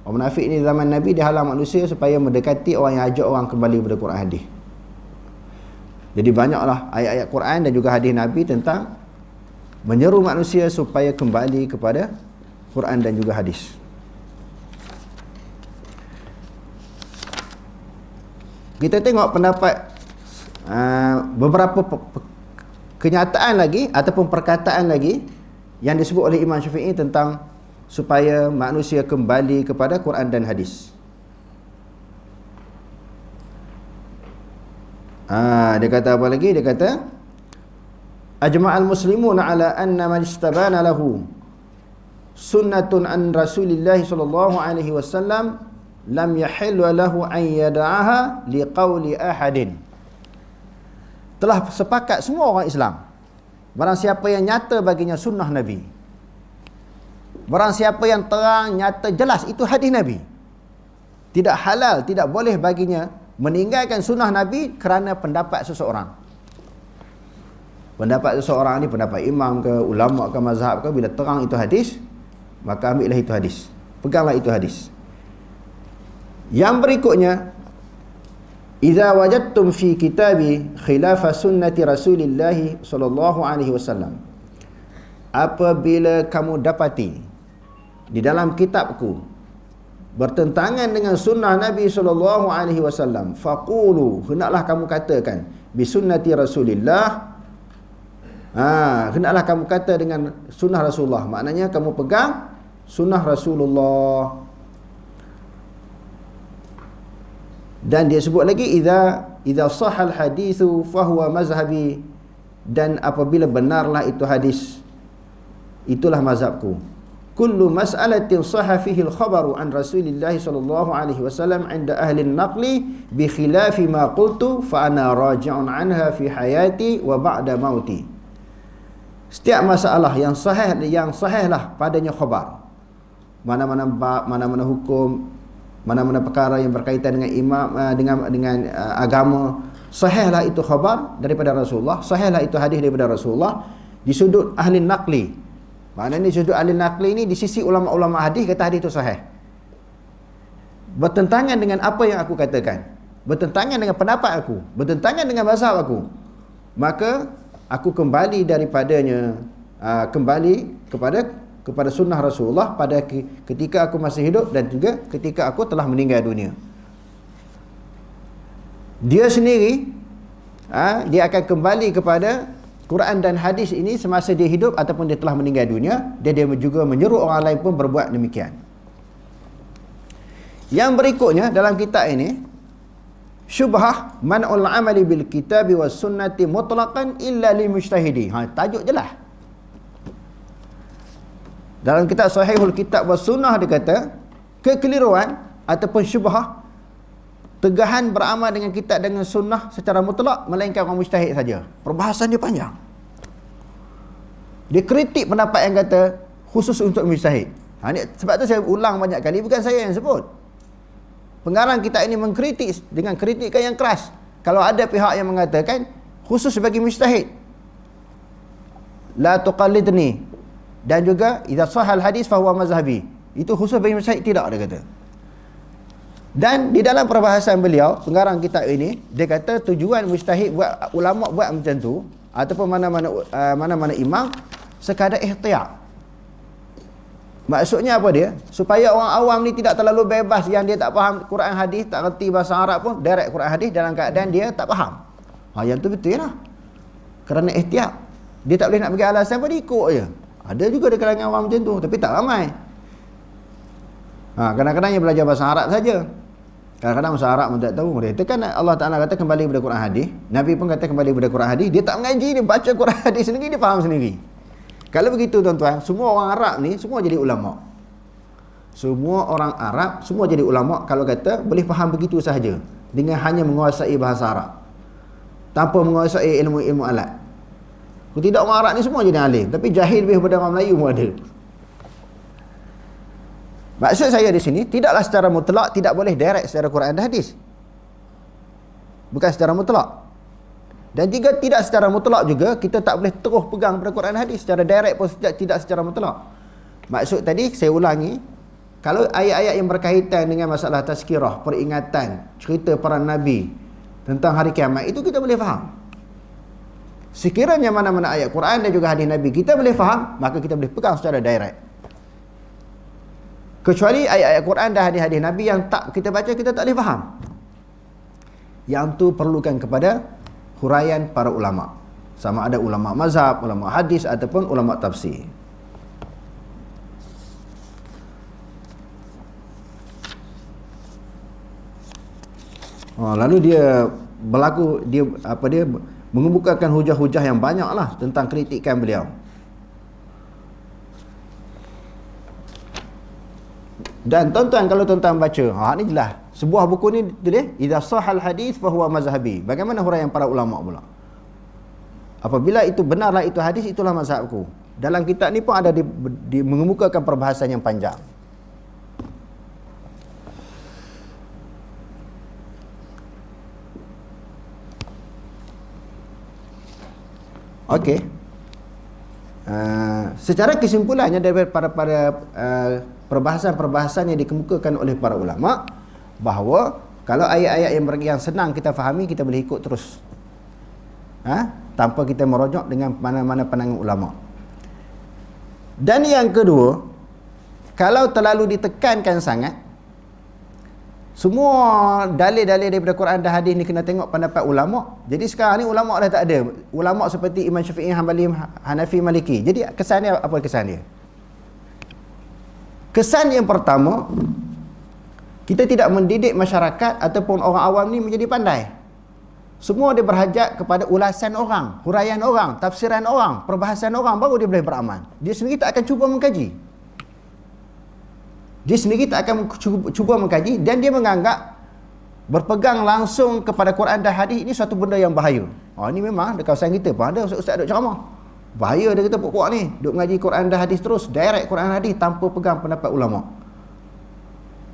Orang munafik ni zaman Nabi dia halang manusia supaya mendekati orang yang ajak orang kembali kepada Quran hadis. Jadi banyaklah ayat-ayat Quran dan juga hadis Nabi tentang menyeru manusia supaya kembali kepada Quran dan juga hadis. Kita tengok pendapat beberapa kenyataan lagi ataupun perkataan lagi yang disebut oleh Imam Syafi'i tentang supaya manusia kembali kepada Quran dan hadis. Dia kata apa lagi? Dia kata ajma'al muslimun ala anna man istabana lahu sunnatun an Rasulillah sallallahu alaihi wasallam lam yahillu lahu an yad'aha liqauli ahadin. Telah sepakat semua orang Islam, barang siapa yang nyata baginya sunnah Nabi, barang siapa yang terang, nyata, jelas itu hadis Nabi, tidak halal, tidak boleh baginya meninggalkan sunnah Nabi kerana pendapat seseorang. Pendapat seseorang ni pendapat imam ke, ulama ke, mazhab ke, bila terang itu hadis, maka ambillah itu hadis, peganglah itu hadis. Yang berikutnya, idza wajadtum fi kitabi khilafa sunnati Rasulillah sallallahu alaihi wasallam, apabila kamu dapati di dalam kitabku bertentangan dengan sunnah Nabi sallallahu alaihi wasallam, faqulu, hendaklah kamu katakan bi sunnati Rasulillah. Hendaklah kamu kata dengan sunnah Rasulullah, maknanya kamu pegang sunnah Rasulullah. Dan dia sebut lagi idza idza sahal hadithu fahuwa mazhabi, dan apabila benarlah itu hadis, itulah mazhabku. Kullu mas'alatin sahha fihi al-khabaru an Rasulillah sallallahu alaihi wasallam 'inda ahli an-naqli bi khilafi ma qultu fa ana raji'un anha fi hayati wa ba'da mauti. Setiap masalah yang sahihlah padanya khabar. Mana-mana bab, mana-mana hukum, mana-mana perkara yang berkaitan dengan imam, dengan agama, sahihlah itu khabar daripada Rasulullah, sahihlah itu hadis daripada Rasulullah di sudut ahli naqli. Maknanya di sudut ahli naqli ini, di sisi ulama-ulama hadis kata hadis itu sahih. Bertentangan dengan apa yang aku katakan, bertentangan dengan pendapat aku, bertentangan dengan mazhab aku, maka aku kembali daripadanya, kembali kepada sunnah Rasulullah pada ketika aku masih hidup dan juga ketika aku telah meninggal dunia. Dia sendiri dia akan kembali kepada Quran dan hadis ini semasa dia hidup ataupun dia telah meninggal dunia, dan dia juga menyeru orang lain pun berbuat demikian. Yang berikutnya dalam kitab ini, syubhah man'ul amali bil kitabi was sunnati mutlaqan illa lil mujtahidi. Tajuk jelas. Dalam kitab Sahihul Kitab was Sunnah dia kata, kekeliruan ataupun syubhah, tegahan beramal dengan kitab dengan sunnah secara mutlak melainkan orang mujtahid saja. Perbahasan dia panjang. Dia kritik pendapat yang kata khusus untuk mujtahid. Sebab tu saya ulang banyak kali, bukan saya yang sebut. Pengarang kitab ini mengkritik dengan kritikan yang keras kalau ada pihak yang mengatakan khusus bagi mujtahid. La tuqallidni, dan juga idza sahal hadis fa huwa mazhabi. Itu khusus bagi mujtahid, tidak, dia kata. Dan di dalam perbahasan beliau, pengarang kitab ini, dia kata tujuan mujtahid buat ulama buat macam tu ataupun mana-mana imam sekadar ihtiyat. Maksudnya apa dia? Supaya orang awam ni tidak terlalu bebas, yang dia tak faham Quran hadis, tak reti bahasa Arab pun direct Quran hadis dalam keadaan dia tak faham. Yang tu betul lah. Kerana ihtiyat. Dia tak boleh nak bagi alasan pun, dia ikut je. Ada juga di kalangan awam macam tu, tapi tak ramai. Kadang-kadang dia belajar bahasa Arab saja. Kadang-kadang bahasa Arab pun tak tahu. Dia kan Allah Ta'ala kata kembali kepada Quran hadis. Nabi pun kata kembali kepada Quran hadis. Dia tak mengaji, dia baca Quran hadis sendiri, dia faham sendiri. Kalau begitu tuan-tuan, semua orang Arab ni semua jadi ulama. Semua orang Arab semua jadi ulama kalau kata boleh faham begitu sahaja dengan hanya menguasai bahasa Arab, tanpa menguasai ilmu-ilmu alat. Kalau tidak, orang Arab ni semua jadi alim, tapi jahil lebih daripada orang Melayu pun ada. Maksud saya di sini, tidaklah secara mutlak tidak boleh direct secara Quran dan hadis. Bukan secara mutlak. Dan jika tidak secara mutlak juga, kita tak boleh terus pegang pada Quran dan hadis secara direct pun tidak secara mutlak. Maksud tadi saya ulangi, kalau ayat-ayat yang berkaitan dengan masalah tazkirah, peringatan, cerita para nabi tentang hari kiamat, itu kita boleh faham. Sekiranya mana-mana ayat Quran dan juga hadis Nabi kita boleh faham, maka kita boleh pegang secara direct. Kecuali ayat-ayat Quran dan hadis-hadis Nabi yang tak kita baca, kita tak boleh faham. Yang tu perlukan kepada huraian para ulama. Sama ada ulama mazhab, ulama hadis ataupun ulama tafsir. Lalu dia mengemukakan hujah-hujah yang banyak lah tentang kritikan beliau. Dan tuan-tuan, kalau tuan-tuan baca, ni jelas. Sebuah buku ni tulis, idza sahal hadis fa huwa mazhabi. Bagaimana huraian para ulama pula? Apabila itu benarlah itu hadis, itulah mazhabku. Dalam kitab ni pun ada mengemukakan perbahasan yang panjang. Okey. Secara kesimpulannya daripada perbahasan-perbahasan yang dikemukakan oleh para ulama, bahawa kalau ayat-ayat yang senang kita fahami, kita boleh ikut terus, tanpa kita merojok dengan mana-mana pandangan ulama. Dan yang kedua, kalau terlalu ditekankan sangat, semua dalil-dalil daripada Quran dan hadis ni kena tengok pendapat ulama. Jadi sekarang ni ulama dah tak ada. Ulama seperti Imam Syafi'i, Hanbali, Hanafi, Maliki. Jadi kesan dia apa kesan dia? Kesan yang pertama, kita tidak mendidik masyarakat ataupun orang awam ni menjadi pandai. Semua dia berhajat kepada ulasan orang, huraian orang, tafsiran orang, perbahasan orang, baru dia boleh beramal. Dia sendiri tak akan cuba mengkaji. Dia sendiri tak akan cuba mengkaji, dan dia menganggap berpegang langsung kepada Quran dan hadis ini suatu benda yang bahaya. Ini memang dekat kawasan kita pun ada ustaz duk ceramah. Bahaya dia kata puak-puak ni, duk mengaji Quran dan hadis terus, direct Quran dan hadis tanpa pegang pendapat ulama.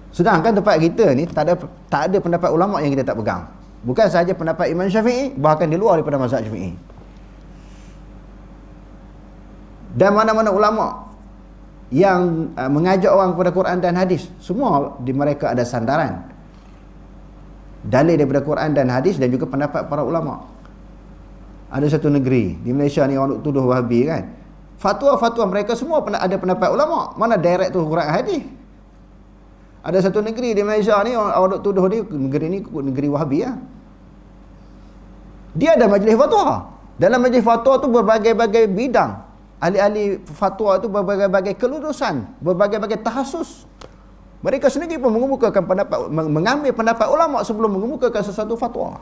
Sedangkan tempat kita ni tak ada pendapat ulama yang kita tak pegang. Bukan sahaja pendapat Imam Syafi'i, bahkan di luar daripada mazhab Syafi'i. Dan mana-mana ulama yang mengajak orang kepada Quran dan hadis, semua di mereka ada sandaran dalil daripada Quran dan hadis dan juga pendapat para ulama. Ada satu negeri di Malaysia ni orang tuduh Wahabi kan, fatwa-fatwa mereka semua ada pendapat ulama, mana direct tu Quran hadis. Ada satu negeri di Malaysia ni orang tuduh ni negeri Wahabi lah. Dia ada majlis fatwa. Dalam majlis fatwa tu berbagai-bagai bidang, ahli-ahli fatwa tu berbagai-bagai kelulusan, berbagai-bagai tahasus. Mereka sendiri pun mengemukakan pendapat, mengambil pendapat ulama sebelum mengemukakan sesuatu fatwa.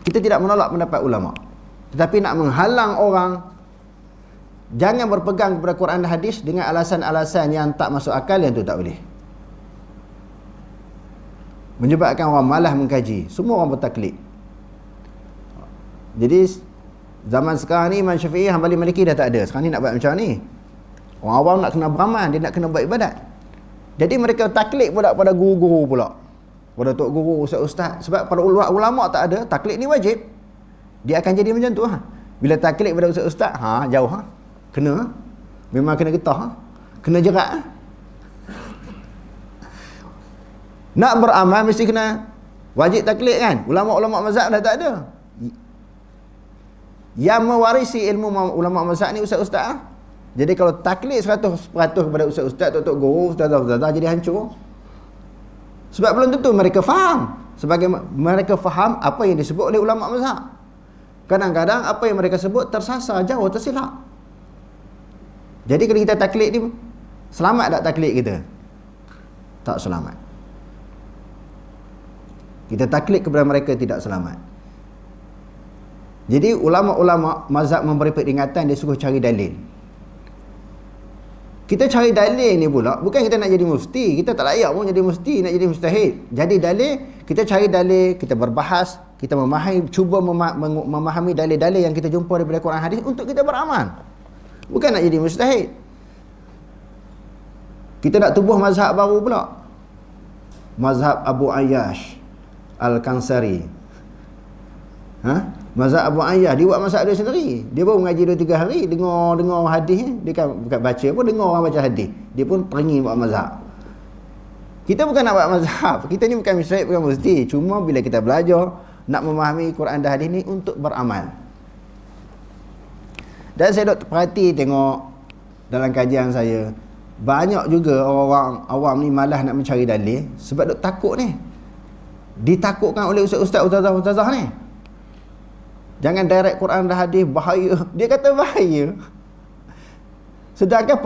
Kita tidak menolak pendapat ulama, tetapi nak menghalang orang jangan berpegang kepada Quran dan hadis dengan alasan-alasan yang tak masuk akal, yang tu tak boleh. Menyebabkan orang malas mengkaji, semua orang bertaklid. Jadi zaman sekarang ni Imam Syafi'i, Hanbali, Maliki dah tak ada. Sekarang ni nak buat macam ni. Orang awam nak kena beramal, dia nak kena buat ibadat. Jadi mereka taklid pula pada guru-guru pula, pada tok guru, ustaz-ustaz. Sebab pada ulama tak ada, taklid ni wajib. Dia akan jadi macam tu. Bila taklid pada ustaz-ustaz, jauh. Kena. Memang kena getah. Kena jerat. Nak beramal mesti kena wajib taklid kan. Ulama-ulama mazhab dah tak ada. Yang mewarisi ilmu ulama mazhab ni ustaz-ustaz. Jadi kalau taklid 100% kepada ustaz-ustaz, tok-tok guru, ustaz-ustaz, jadi hancur. Sebab belum tentu mereka faham. Sebagai mereka faham apa yang disebut oleh ulama mazhab. Kadang-kadang apa yang mereka sebut tersasar, jauh, tersilap. Jadi kalau kita taklid ni, selamat tak taklid kita? Tak selamat. Kita taklid kepada mereka tidak selamat. Jadi ulama-ulama mazhab memberi peringatan, dia suruh cari dalil. Kita cari dalil ni pula, bukan kita nak jadi mufti. Kita tak layak pun jadi mufti, nak jadi mustahid. Jadi dalil, kita cari dalil, kita berbahas, kita cuba memahami dalil-dalil yang kita jumpa daripada Quran hadis untuk kita beramal. Bukan nak jadi mustahid. Kita nak tubuh mazhab baru pula. Mazhab Abu Ayyash Al-Kansari. Mazhab Abu Ayyash, dia buat mazhab dia sendiri. Dia baru mengaji 2-3 hari, dengar hadis. Dia kan bukan baca pun, dengar orang baca hadis. Dia pun teringin buat mazhab. Kita bukan nak buat mazhab. Kita ni bukan mustahid, bukan mufti. Cuma bila kita belajar, nak memahami Quran dan hadis ni untuk beramal. Dan saya duk perhati tengok dalam kajian saya, banyak juga orang awam ni malas nak mencari dalil sebab duk takut ni. Ditakutkan oleh ustaz-ustaz, ustazah ni. Jangan direct Quran dan hadis, bahaya. Dia kata bahaya. Sedangkan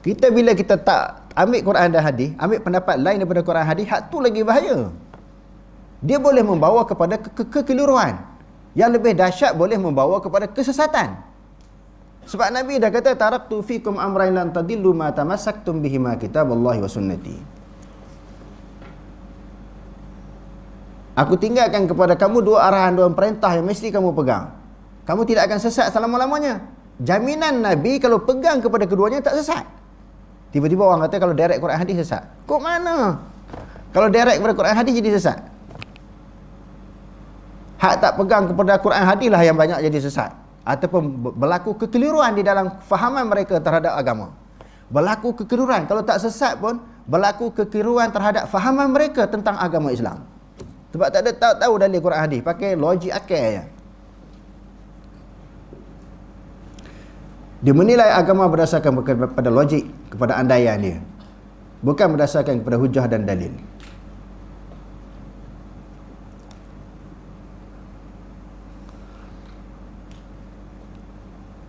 kita bila kita tak ambil Quran dan hadis, ambil pendapat lain daripada Quran dan hadis, hak tu lagi bahaya. Dia boleh membawa kepada kekeliruan. Yang lebih dahsyat, boleh membawa kepada kesesatan. Sebab Nabi dah kata, taraktu fikum amrayn lan tadillu ma tamassaktum bihima kitaballahi wa sunnati. Aku tinggalkan kepada kamu 2 arahan, 2 perintah yang mesti kamu pegang. Kamu tidak akan sesat selama-lamanya. Jaminan Nabi kalau pegang kepada keduanya tak sesat. Tiba-tiba orang kata kalau direct Quran hadis sesat. Kok mana? Kalau direct kepada Quran hadis jadi sesat. Hak tak pegang kepada Quran hadis lah yang banyak jadi sesat. Ataupun berlaku kekeliruan di dalam fahaman mereka terhadap agama. Berlaku kekeliruan. Kalau tak sesat pun, berlaku kekeliruan terhadap fahaman mereka tentang agama Islam. Sebab tak ada tahu dalil Quran hadis, pakai logik akal je. Dia menilai agama berdasarkan kepada logik, kepada andaian dia. Bukan berdasarkan kepada hujah dan dalil.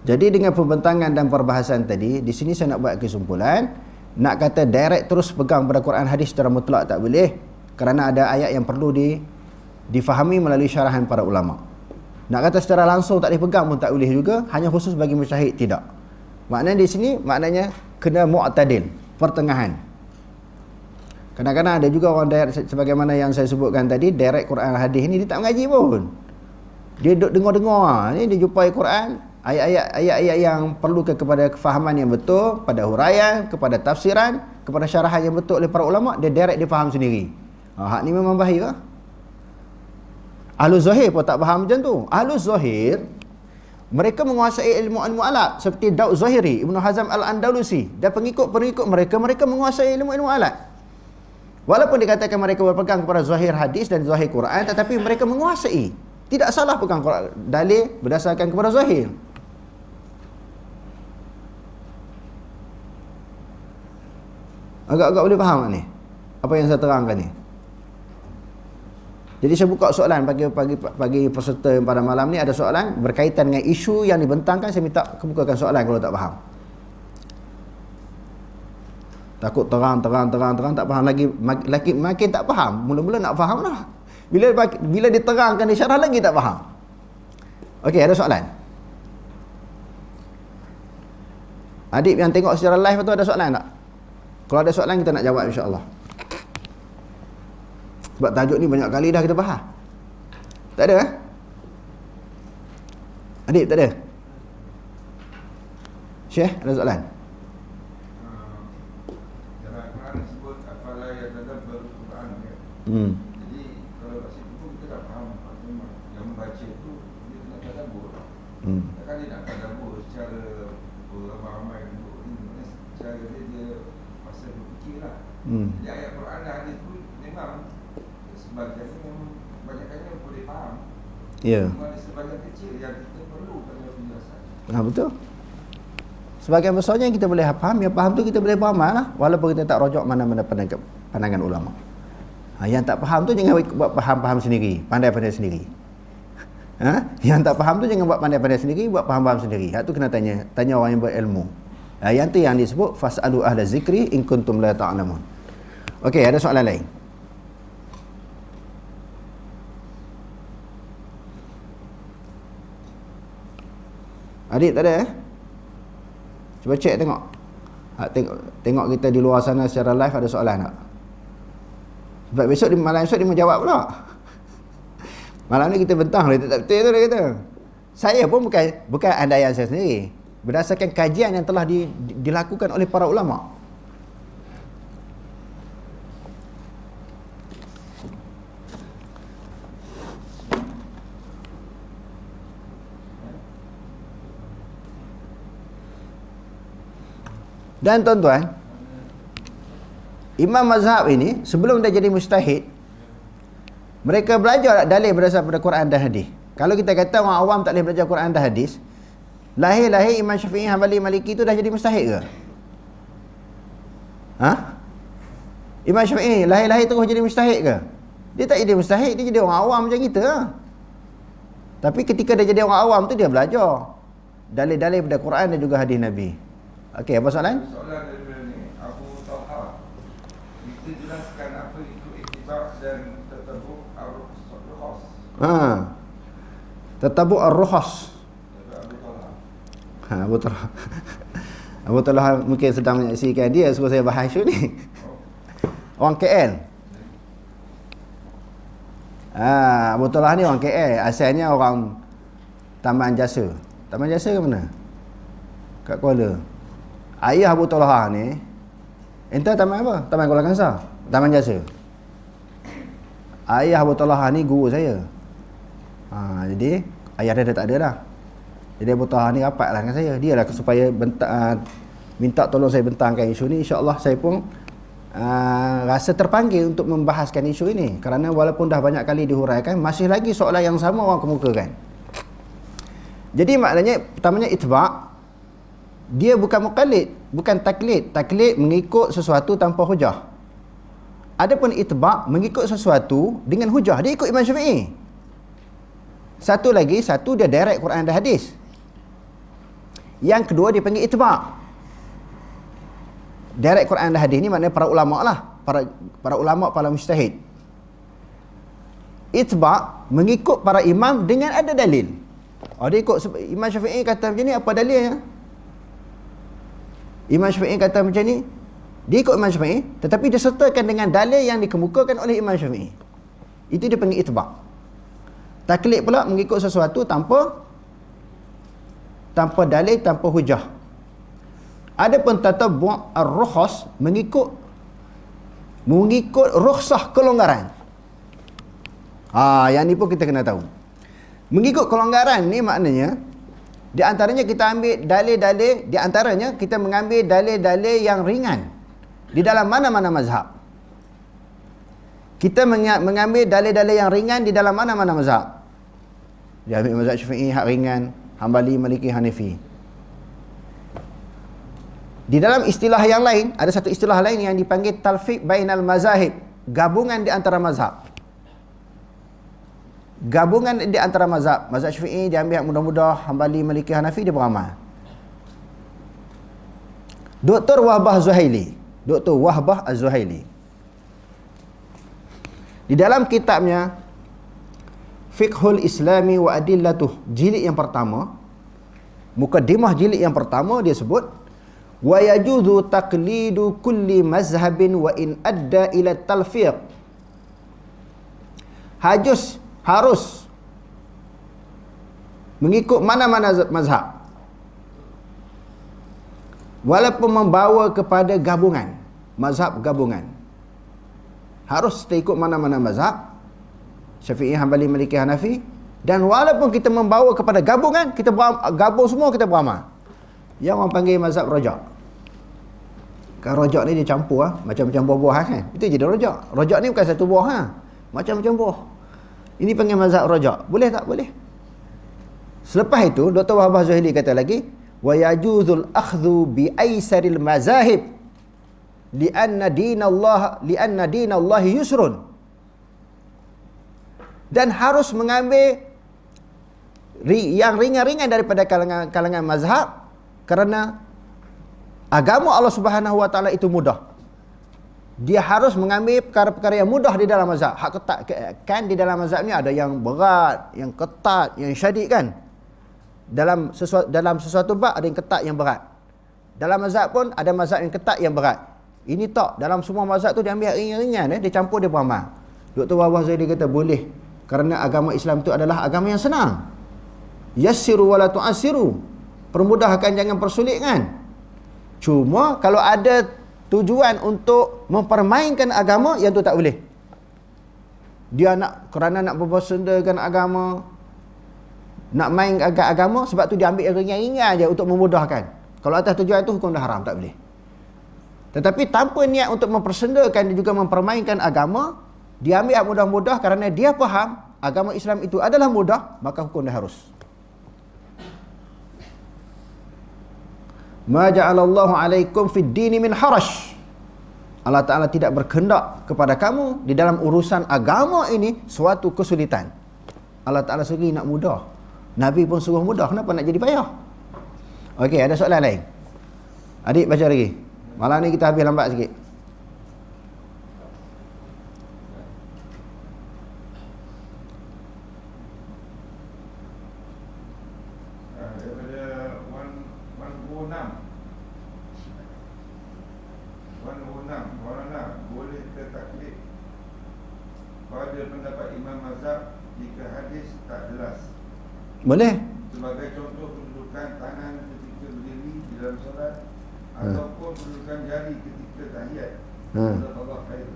Jadi dengan pembentangan dan perbahasan tadi, di sini saya nak buat kesimpulan, nak kata direct terus pegang pada Quran hadis secara mutlak tak boleh, kerana ada ayat yang perlu difahami melalui syarahan para ulama. Nak kata secara langsung tak dipegang pun tak boleh juga, hanya khusus bagi mujtahid tidak. Maknanya di sini maknanya kena mu'tadil, pertengahan. Kadang-kadang ada juga orang direct, sebagaimana yang saya sebutkan tadi, direct Quran hadis ni dia tak mengaji pun. Dia duduk dengar-dengar, ni dia jumpai Quran, ayat-ayat yang perlu kepada kefahaman yang betul, pada huraian, kepada tafsiran, kepada syarahan yang betul oleh para ulama, dia direct dia faham sendiri. Hak ni memang bahaya. Ahlul Zahir pun tak faham macam tu. Ahlul Zahir mereka menguasai ilmu-ilmu alat seperti Daud Zahiri, Ibnu Hazm Al-Andalusi dan pengikut-pengikut mereka menguasai ilmu-ilmu alat. Walaupun dikatakan mereka berpegang kepada zahir hadis dan zahir Quran, tetapi mereka menguasai. Tidak salah pegang dalil berdasarkan kepada zahir. Agak-agak boleh faham tak ni? Apa yang saya terangkan ni? Jadi saya buka soalan bagi peserta pada malam ni, ada soalan berkaitan dengan isu yang dibentangkan, saya minta kebukakan soalan kalau tak faham. Takut terang tak faham lagi, makin tak faham. Mula-mula nak faham lah. Bila diterangkan di syarah lagi tak faham. Okey, ada soalan? Adik yang tengok secara live tu ada soalan tak? Kalau ada soalan kita nak jawab insya-Allah. Sebab tajuk ni banyak kali dah kita bahas. Tak ada Adik tak ada? Syekh ada soalan? Dalam Quran disebut afala yatadabbaru Quran ya. Jadi kalau kat situ pun kita tak faham maksudnya yang membaca tu dia kena tadabbur. Takkan dia nak tadabbur secara beramai-ramai duduk ni, secara dia masa berfikirlah. Jadi ayat Quran dan hadis tu memang sebagiannya memang banyakkannya boleh faham. Ya. Cuma ada sebagian kecil yang kita perlu pada penjelasan. Betul. Sebagian besarnya yang kita boleh faham, yang faham tu kita boleh faham lah, walaupun kita tak rojok mana-mana pandangan ulama. Yang tak faham tu jangan buat faham-faham sendiri, pandai-pandai sendiri. Yang tak faham tu jangan buat pandai-pandai sendiri, buat faham-faham sendiri. Hak tu kena tanya orang yang berilmu. Yang tu yang disebut fasalu ahla zikri in kuntum la ta'lamun. Okey, ada soalan lain? Adik tak ada Cuba cek tengok. Tengok kita di luar sana secara live ada soalan tak? Sebab malam esok dia menjawab pula. Malam ni kita bentang dia tak betul tu dia kata. Saya pun bukan andaian saya sendiri. Berdasarkan kajian yang telah dilakukan oleh para ulama. Dan tuan-tuan, imam mazhab ini sebelum dia jadi mujtahid, mereka belajar dalil berdasarkan pada Quran dan hadis. Kalau kita kata orang awam tak boleh belajar Quran dan hadis, lahir-lahir Imam Syafi'i, Hanbali, Maliki tu dah jadi mujtahid ke? Imam Syafi'i lahir-lahir terus jadi mujtahid ke? Dia tak jadi mujtahid, dia jadi orang awam macam kita. Tapi ketika dia jadi orang awam tu dia belajar dalil-dalil daripada Quran dan juga hadis Nabi. Okey, apa soalan? Soalan daripada ni, Abu Talha, kita jelaskan apa itu ittiba' dan tatabu' ar-rukhas. Tatabu' ar-rukhas. Abu Talha. Abu Talha mungkin sedang menyaksikan, dia suruh saya bahas isu ni. Orang KL. Abu Talha ni orang KL, asalnya orang Taman Jasa. Taman Jasa ke mana? Kat Kuala. Ayah Abu Talha ni entah taman apa? Taman Kuala Kangsar, Taman Jasa. Ayah Abu Talha ni guru saya. Jadi ayah dia dah tak ada dah. Jadi Abu Talha ni rapatlah dengan saya. Dia lah supaya minta tolong saya bentangkan isu ni. InsyaAllah saya pun rasa terpanggil untuk membahaskan isu ini. Kerana walaupun dah banyak kali dihuraikan, masih lagi soalan yang sama orang kemukakan. Jadi maknanya pertamanya itba', dia bukan muqallid, bukan taklid. Taklid mengikut sesuatu tanpa hujah. Adapun itba' mengikut sesuatu dengan hujah. Dia ikut Imam Syafi'i. Satu dia direct Quran dan hadis. Yang kedua dia panggil itba'. Direct Quran dan hadis ni maknanya para ulama lah, para ulama, para mujtahid. itba' mengikut para imam dengan ada dalil. Dia ikut Imam Syafi'i kata macam ni, apa dalilnya? Imam Syafi'i kata macam ni, dia ikut Imam Syafi'i, tetapi disertakan dengan dalil yang dikemukakan oleh Imam Syafi'i. Itu dia panggil itba'. Taklid pula mengikut sesuatu tanpa dalil, tanpa hujah. Adapun tatabbu' ar-rukhas mengikut rukhsah, kelonggaran. Yang ni pun kita kena tahu. Mengikut kelonggaran ni maknanya, di antaranya kita ambil dalil-dalil, di antaranya kita mengambil dalil-dalil yang ringan di dalam mana-mana mazhab. Kita mengambil dalil-dalil yang ringan di dalam mana-mana mazhab. Dia ambil mazhab Syafi'i hak ringan, Hambali, Maliki, Hanafi. Di dalam istilah yang lain, ada satu istilah lain yang dipanggil talfiq bainal mazahib, gabungan di antara mazhab. Gabungan di antara mazhab. Mazhab Syafi'i dia ambil yang mudah-mudah, Hambali, Maliki, Hanafi dia beramal. Dr. Wahbah Az-Zuhaili di dalam kitabnya Fiqhul Islami wa Adillatuh, jilid yang pertama, mukaddimah jilid yang pertama, dia sebut wa yajuzu taqlidu kulli mazhabin wa in adda ila talfiq. Harus mengikut mana-mana mazhab, walaupun membawa kepada gabungan, mazhab gabungan. Harus kita ikut mana-mana mazhab, Syafi'i, Hambali, Maliki, Hanafi, dan walaupun kita membawa kepada gabungan, kita gabung semua, kita beramal. Yang orang panggil mazhab rajak. Kan rajak ni dia campur macam-macam buah-buahan kan. Itu jadi rajak. Rajak ni bukan satu buah macam-macam buah. Ini panggil mazhab rajak. Boleh tak? Boleh. Selepas itu Dr. Wahbah Az-Zuhaili kata lagi, wa yajuzul akhdhu bi aisaril mazahib lianna dinallahi yusrun. Dan harus mengambil yang ringan-ringan daripada kalangan mazhab, kerana agama Allah Subhanahu wa taala itu mudah. Dia harus mengambil perkara-perkara yang mudah di dalam mazhab. Hak ketat kan, di dalam mazhab ni ada yang berat, yang ketat, yang syadid kan. Dalam sesuatu bab ada yang ketat, yang berat. Dalam mazhab pun ada mazhab yang ketat, yang berat. Ini tak, dalam semua mazhab tu dia ambil ringan-ringan, dia campur, dia beramal. Dr. Wahbah Zaidi kata boleh, kerana agama Islam tu adalah agama yang senang. Yassiru wala tu'assiru, permudahkan, jangan persulitkan. Cuma kalau ada tujuan untuk mempermainkan agama, yang tu tak boleh. Dia kerana nak bersendakan agama, nak main agama, sebab tu dia ambil yang ringan-ringan je untuk memudahkan. Kalau atas tujuan tu, hukum dah haram, tak boleh. Tetapi tanpa niat untuk mempersendakan dan juga mempermainkan agama, dia ambil yang mudah-mudah kerana dia faham agama Islam itu adalah mudah, maka hukum dah harus. Ma ja'alallahu alaikum fid dini min harash. Allah Ta'ala tidak berkehendak kepada kamu di dalam urusan agama ini suatu kesulitan. Allah Ta'ala suruh nak mudah. Nabi pun suruh mudah, kenapa nak jadi payah? Okey, ada soalan lain? Adik baca lagi. Malam ni kita habis lambat sikit. Boleh. Sebagai contoh kedudukan tangan ketika berdiri di dalam solat, ataupun kedudukan jari ketika tahiyat. Allah khair.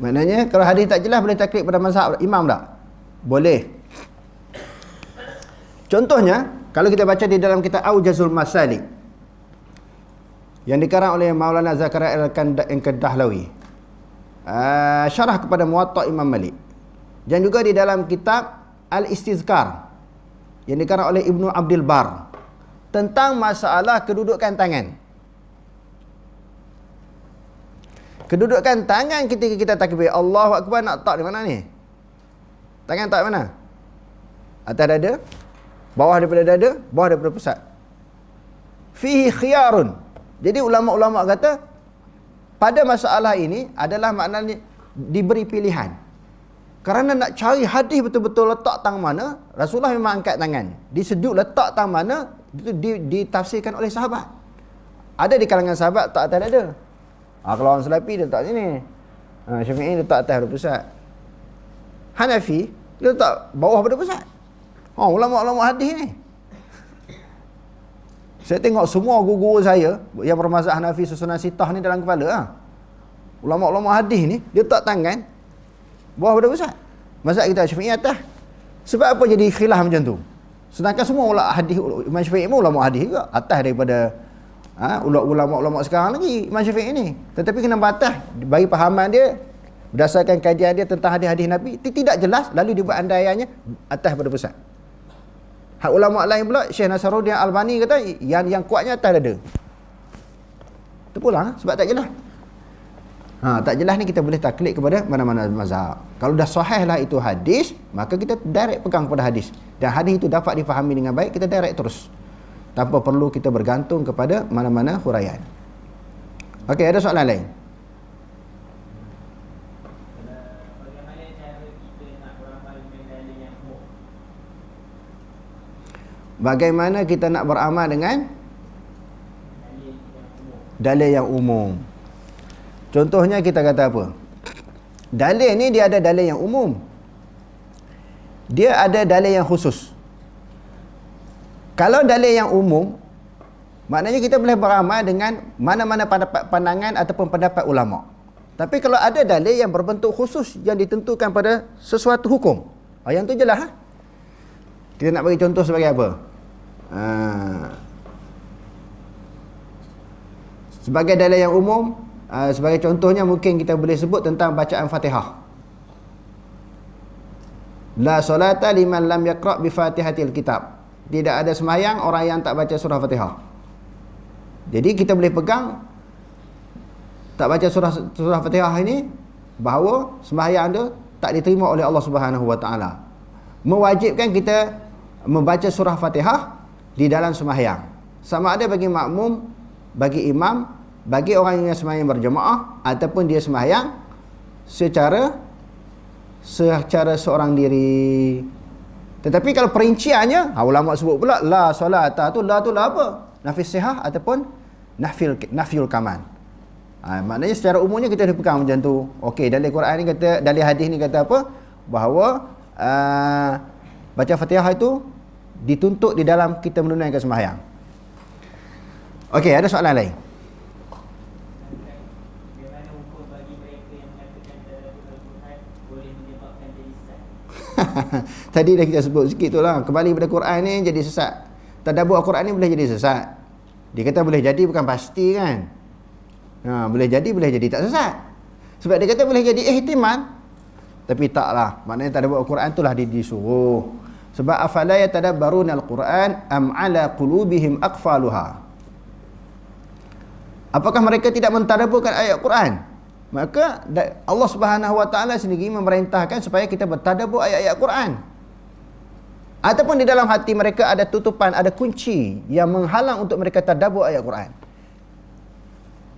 Maknanya kalau hadis tak jelas, boleh taklid pada mazhab imam tak? Boleh. Contohnya, kalau kita baca di dalam kitab Aujazul Masalik yang dikarang oleh Maulana Zakaria Al-Kadahlawi, syarah kepada Muwatta Imam Malik, dan juga di dalam kitab Al-Istizkar yang dikarang oleh Ibnu Abdul Bar tentang masalah kedudukan tangan. Kedudukan tangan ketika kita takbir Allahu Akbar, nak tak di mana ni? Tangan tak mana? Atas dada, bawah daripada dada, bawah daripada pusat. Fihi khiyarun. Jadi ulama-ulama kata pada masalah ini adalah maknanya diberi pilihan. Kerana nak cari hadis betul-betul letak tang mana, Rasulullah memang angkat tangan. Disejuk letak tang mana, itu ditafsirkan oleh sahabat. Ada di kalangan sahabat tak atas ada. Kalau orang Salafi dia letak sini. Syafi'i letak atas pada pusat. Hanafi dia letak bawah pada pusat. Ulama-ulama hadis ni. Saya tengok semua guru-guru saya yang bermazhab Hanafi susunan sitah ni dalam kepala. Ulama-ulama hadis ni dia letak tangan bawah pada pusat. Mazhab kita Syafi'i atas. Sebab apa jadi khilaf macam tu? Sedangkan semua ulama hadis, Imam Syafi'i pun ulama hadis juga, atas daripada ulama-ulama sekarang lagi Imam Syafi'i ni. Tetapi kena batas bagi pahaman dia berdasarkan kajian dia tentang hadis-hadis Nabi tidak jelas, lalu dibuat andaiannya atas pada pusat. Hak ulama lain pula, Syekh Nasaruddin Albani kata yang kuatnya atas dada. Terpulang sebab tak jelas. Tak jelas ni kita boleh taklid kepada mana-mana mazhab. Kalau dah sahih lah itu hadis, maka kita direct pegang pada hadis. Dan hadis itu dapat difahami dengan baik, kita direct terus. Tanpa perlu kita bergantung kepada mana-mana huraian. Okey, ada soalan lain? Bagaimana cara kita nak beramal dengan dalil yang umum? Bagaimana kita nak beramal dengan dalil yang umum? Contohnya kita kata apa? Dalil ni dia ada dalil yang umum. Dia ada dalil yang khusus. Kalau dalil yang umum, maknanya kita boleh beramal dengan mana-mana pandangan ataupun pendapat ulama. Tapi kalau ada dalil yang berbentuk khusus yang ditentukan pada sesuatu hukum, yang tu jelas. Kita nak bagi contoh sebagai apa? Sebagai dalil yang umum, sebagai contohnya mungkin kita boleh sebut tentang bacaan Fatihah. La solata liman lam yaqra' bi Fatihatil kitab. Tidak ada sembahyang orang yang tak baca surah Fatihah. Jadi kita boleh pegang tak baca surah Fatihah ini, bahawa sembahyang dia tak diterima oleh Allah Subhanahu Wa Taala. Mewajibkan kita membaca surah Fatihah di dalam sembahyang. Sama ada bagi makmum, bagi imam, bagi orang yang sembahyang berjemaah, ataupun dia sembahyang secara seorang diri. Tetapi kalau perinciannya, ulama sebut pula la solata tu, la tu lah apa? Nafis sihah ataupun nafyul kamal. Maknanya secara umumnya kita dah pegang macam tu. Okey, dalil Quran ni kata, dalil hadis ni kata apa? Bahawa baca Fatihah itu dituntut di dalam kita menunaikan sembahyang. Okey, ada soalan lain? Bagaimana hukum bagi mereka yang mengatakan tadabbur Al-Quran boleh menyebabkan jadi sesat? Tadi dah kita sebut sikit tu lah. Kembali pada Quran ni jadi sesat. Tadabbur Al-Quran ni boleh jadi sesat. Dia kata boleh jadi, bukan pasti kan. Boleh jadi tak sesat. Sebab dia kata boleh jadi ihtimal. Tapi taklah. Maknanya tadabbur Al-Quran tu lah disuruh. Sebab afala yatadabbaruna Al-Quran am ala qulubihim aqfaluha. Apakah mereka tidak mentadabburkan ayat Quran? Maka Allah Subhanahu Wa Taala sendiri memerintahkan supaya kita bertadabbur ayat-ayat Quran. Ataupun di dalam hati mereka ada tutupan, ada kunci yang menghalang untuk mereka tadabbur ayat Quran.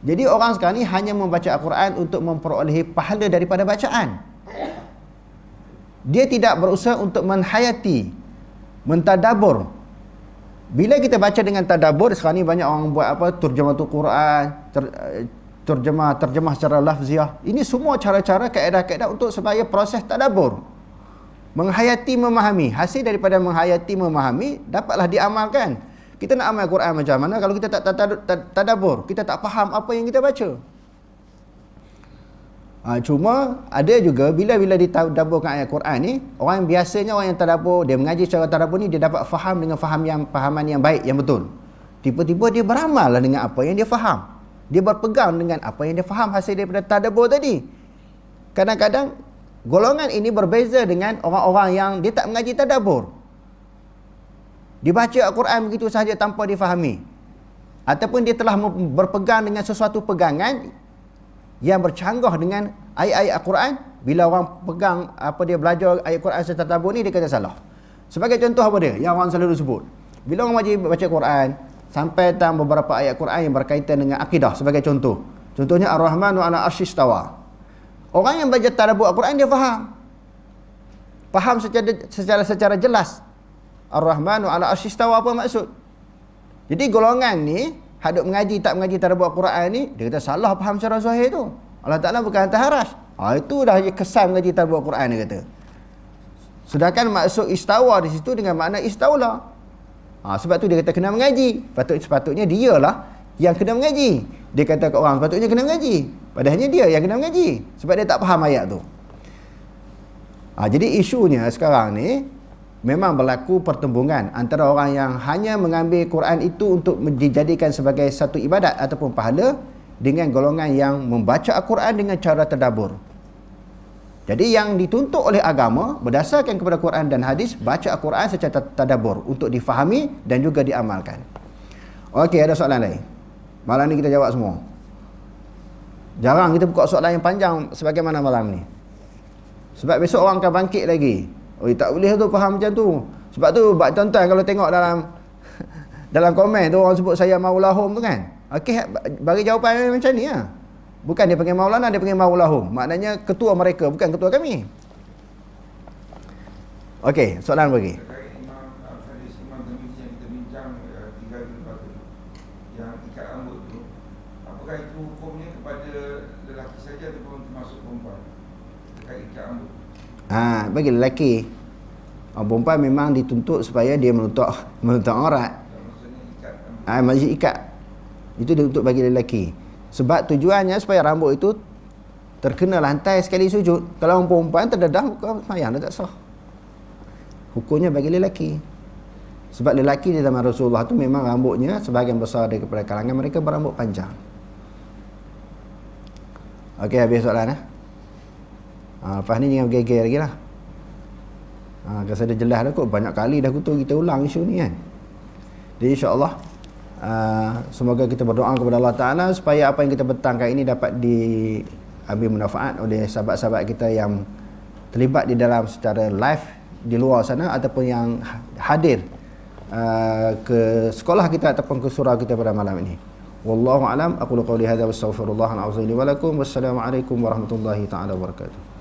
Jadi orang sekarang ni hanya membaca Al-Quran untuk memperolehi pahala daripada bacaan. Dia tidak berusaha untuk menhayati, mentadabbur. Bila kita baca dengan tadabbur, sekarang ni banyak orang buat apa? Terjematul Quran, terjemah secara lafziah. Ini semua cara-cara, kaedah-kaedah untuk supaya proses tadabbur, menghayati, memahami. Hasil daripada menghayati, memahami dapatlah diamalkan. Kita nak amal Quran macam mana kalau kita tak tadabbur, kita tak faham apa yang kita baca. Cuma ada juga bila ditadabburkan ayat Quran ni, orang yang biasanya orang yang tadabbur, dia mengaji secara tadabbur ni, dia dapat faham dengan fahaman yang baik, yang betul. Tiba-tiba dia beramal lah dengan apa yang dia faham. Dia berpegang dengan apa yang dia faham hasil daripada tadabbur tadi. Kadang-kadang golongan ini berbeza dengan orang-orang yang dia tak mengaji tadabbur. Dia baca Al-Quran begitu sahaja tanpa difahami. Ataupun dia telah berpegang dengan sesuatu pegangan yang bercanggah dengan ayat-ayat Al-Quran. Bila orang pegang dia belajar ayat Quran secara tadabbur ni, dia kata salah. Sebagai contoh apa dia yang orang selalu sebut, bila orang baca Quran sampai tentang beberapa ayat Quran yang berkaitan dengan akidah, sebagai contohnya Ar-Rahmanu 'ala 'arsy istawa. Orang yang baca tadabbur Al-Quran dia faham. faham secara jelas Ar-Rahmanu 'ala arsy istawa apa maksud. Jadi golongan ni hadap mengaji tak mengaji tadabbur Al-Quran ni, dia kata salah faham secara zahir tu. Allah Taala bukan atas aras. Itu dah kesan mengaji tadabbur Al-Quran dia kata. Sedangkan maksud istawa di situ dengan makna istaula. Sebab tu dia kata kena mengaji. Sepatutnya dialah yang kena mengaji. Dia kata kat orang sepatutnya kena mengaji. Padahalnya dia yang kena mengaji. Sebab dia tak faham ayat tu. Jadi isunya sekarang ni memang berlaku pertembungan antara orang yang hanya mengambil Quran itu untuk dijadikan sebagai satu ibadat ataupun pahala dengan golongan yang membaca Al-Quran dengan cara tadabbur. Jadi yang dituntut oleh agama berdasarkan kepada Quran dan hadis, baca Al-Quran secara tadabbur untuk difahami dan juga diamalkan. Okey, ada soalan lain? Malam ni kita jawab semua. Jarang kita buka soalan yang panjang sebagaimana malam ni. Sebab besok orang akan bangkit lagi. Tak boleh tu faham macam tu. Sebab tu tuan-tuan kalau tengok dalam komen tu orang sebut saya maulahum tu kan. Okey, bagi jawapan macam ni lah. Bukan dia panggil maulana, dia panggil maulahum. Maknanya ketua mereka, bukan ketua kami. Okey, soalan bagi. Terkait hadis Imam Tirmizi yang kita bincang 3 hari lepas tu, yang ikat rambut tu, apakah itu hukumnya kepada lelaki saja ataupun termasuk perempuan terkait ikat rambut? Bagi lelaki, perempuan memang dituntut supaya dia menutup aurat. Maksudnya ikat rambut. Maksudnya ikat. Itu dituntut bagi lelaki. Sebab tujuannya supaya rambut itu terkena lantai sekali sujud. Kalau orang perempuan terdedah, bukan semayang, dia tak sah. Hukumnya bagi lelaki. Sebab lelaki di zaman Rasulullah tu memang rambutnya sebahagian besar daripada kalangan mereka berambut panjang. Okey, habis soalan lepas ni jangan bergeger lagi lah. Kalau saya dah jelas dah kot, banyak kali dah kita ulang isu ni kan. Jadi insyaAllah semoga kita berdoa kepada Allah Ta'ala supaya apa yang kita betangkan ini dapat diambil manfaat oleh sahabat-sahabat kita yang terlibat di dalam secara live di luar sana ataupun yang hadir ke sekolah kita ataupun ke surau kita pada malam ini. Wallahu a'lam. Aqulu qawli hadza wa astaghfirullah al-azim li wa lakum. Wassalamu alaikum warahmatullahi taala wabarakatuh.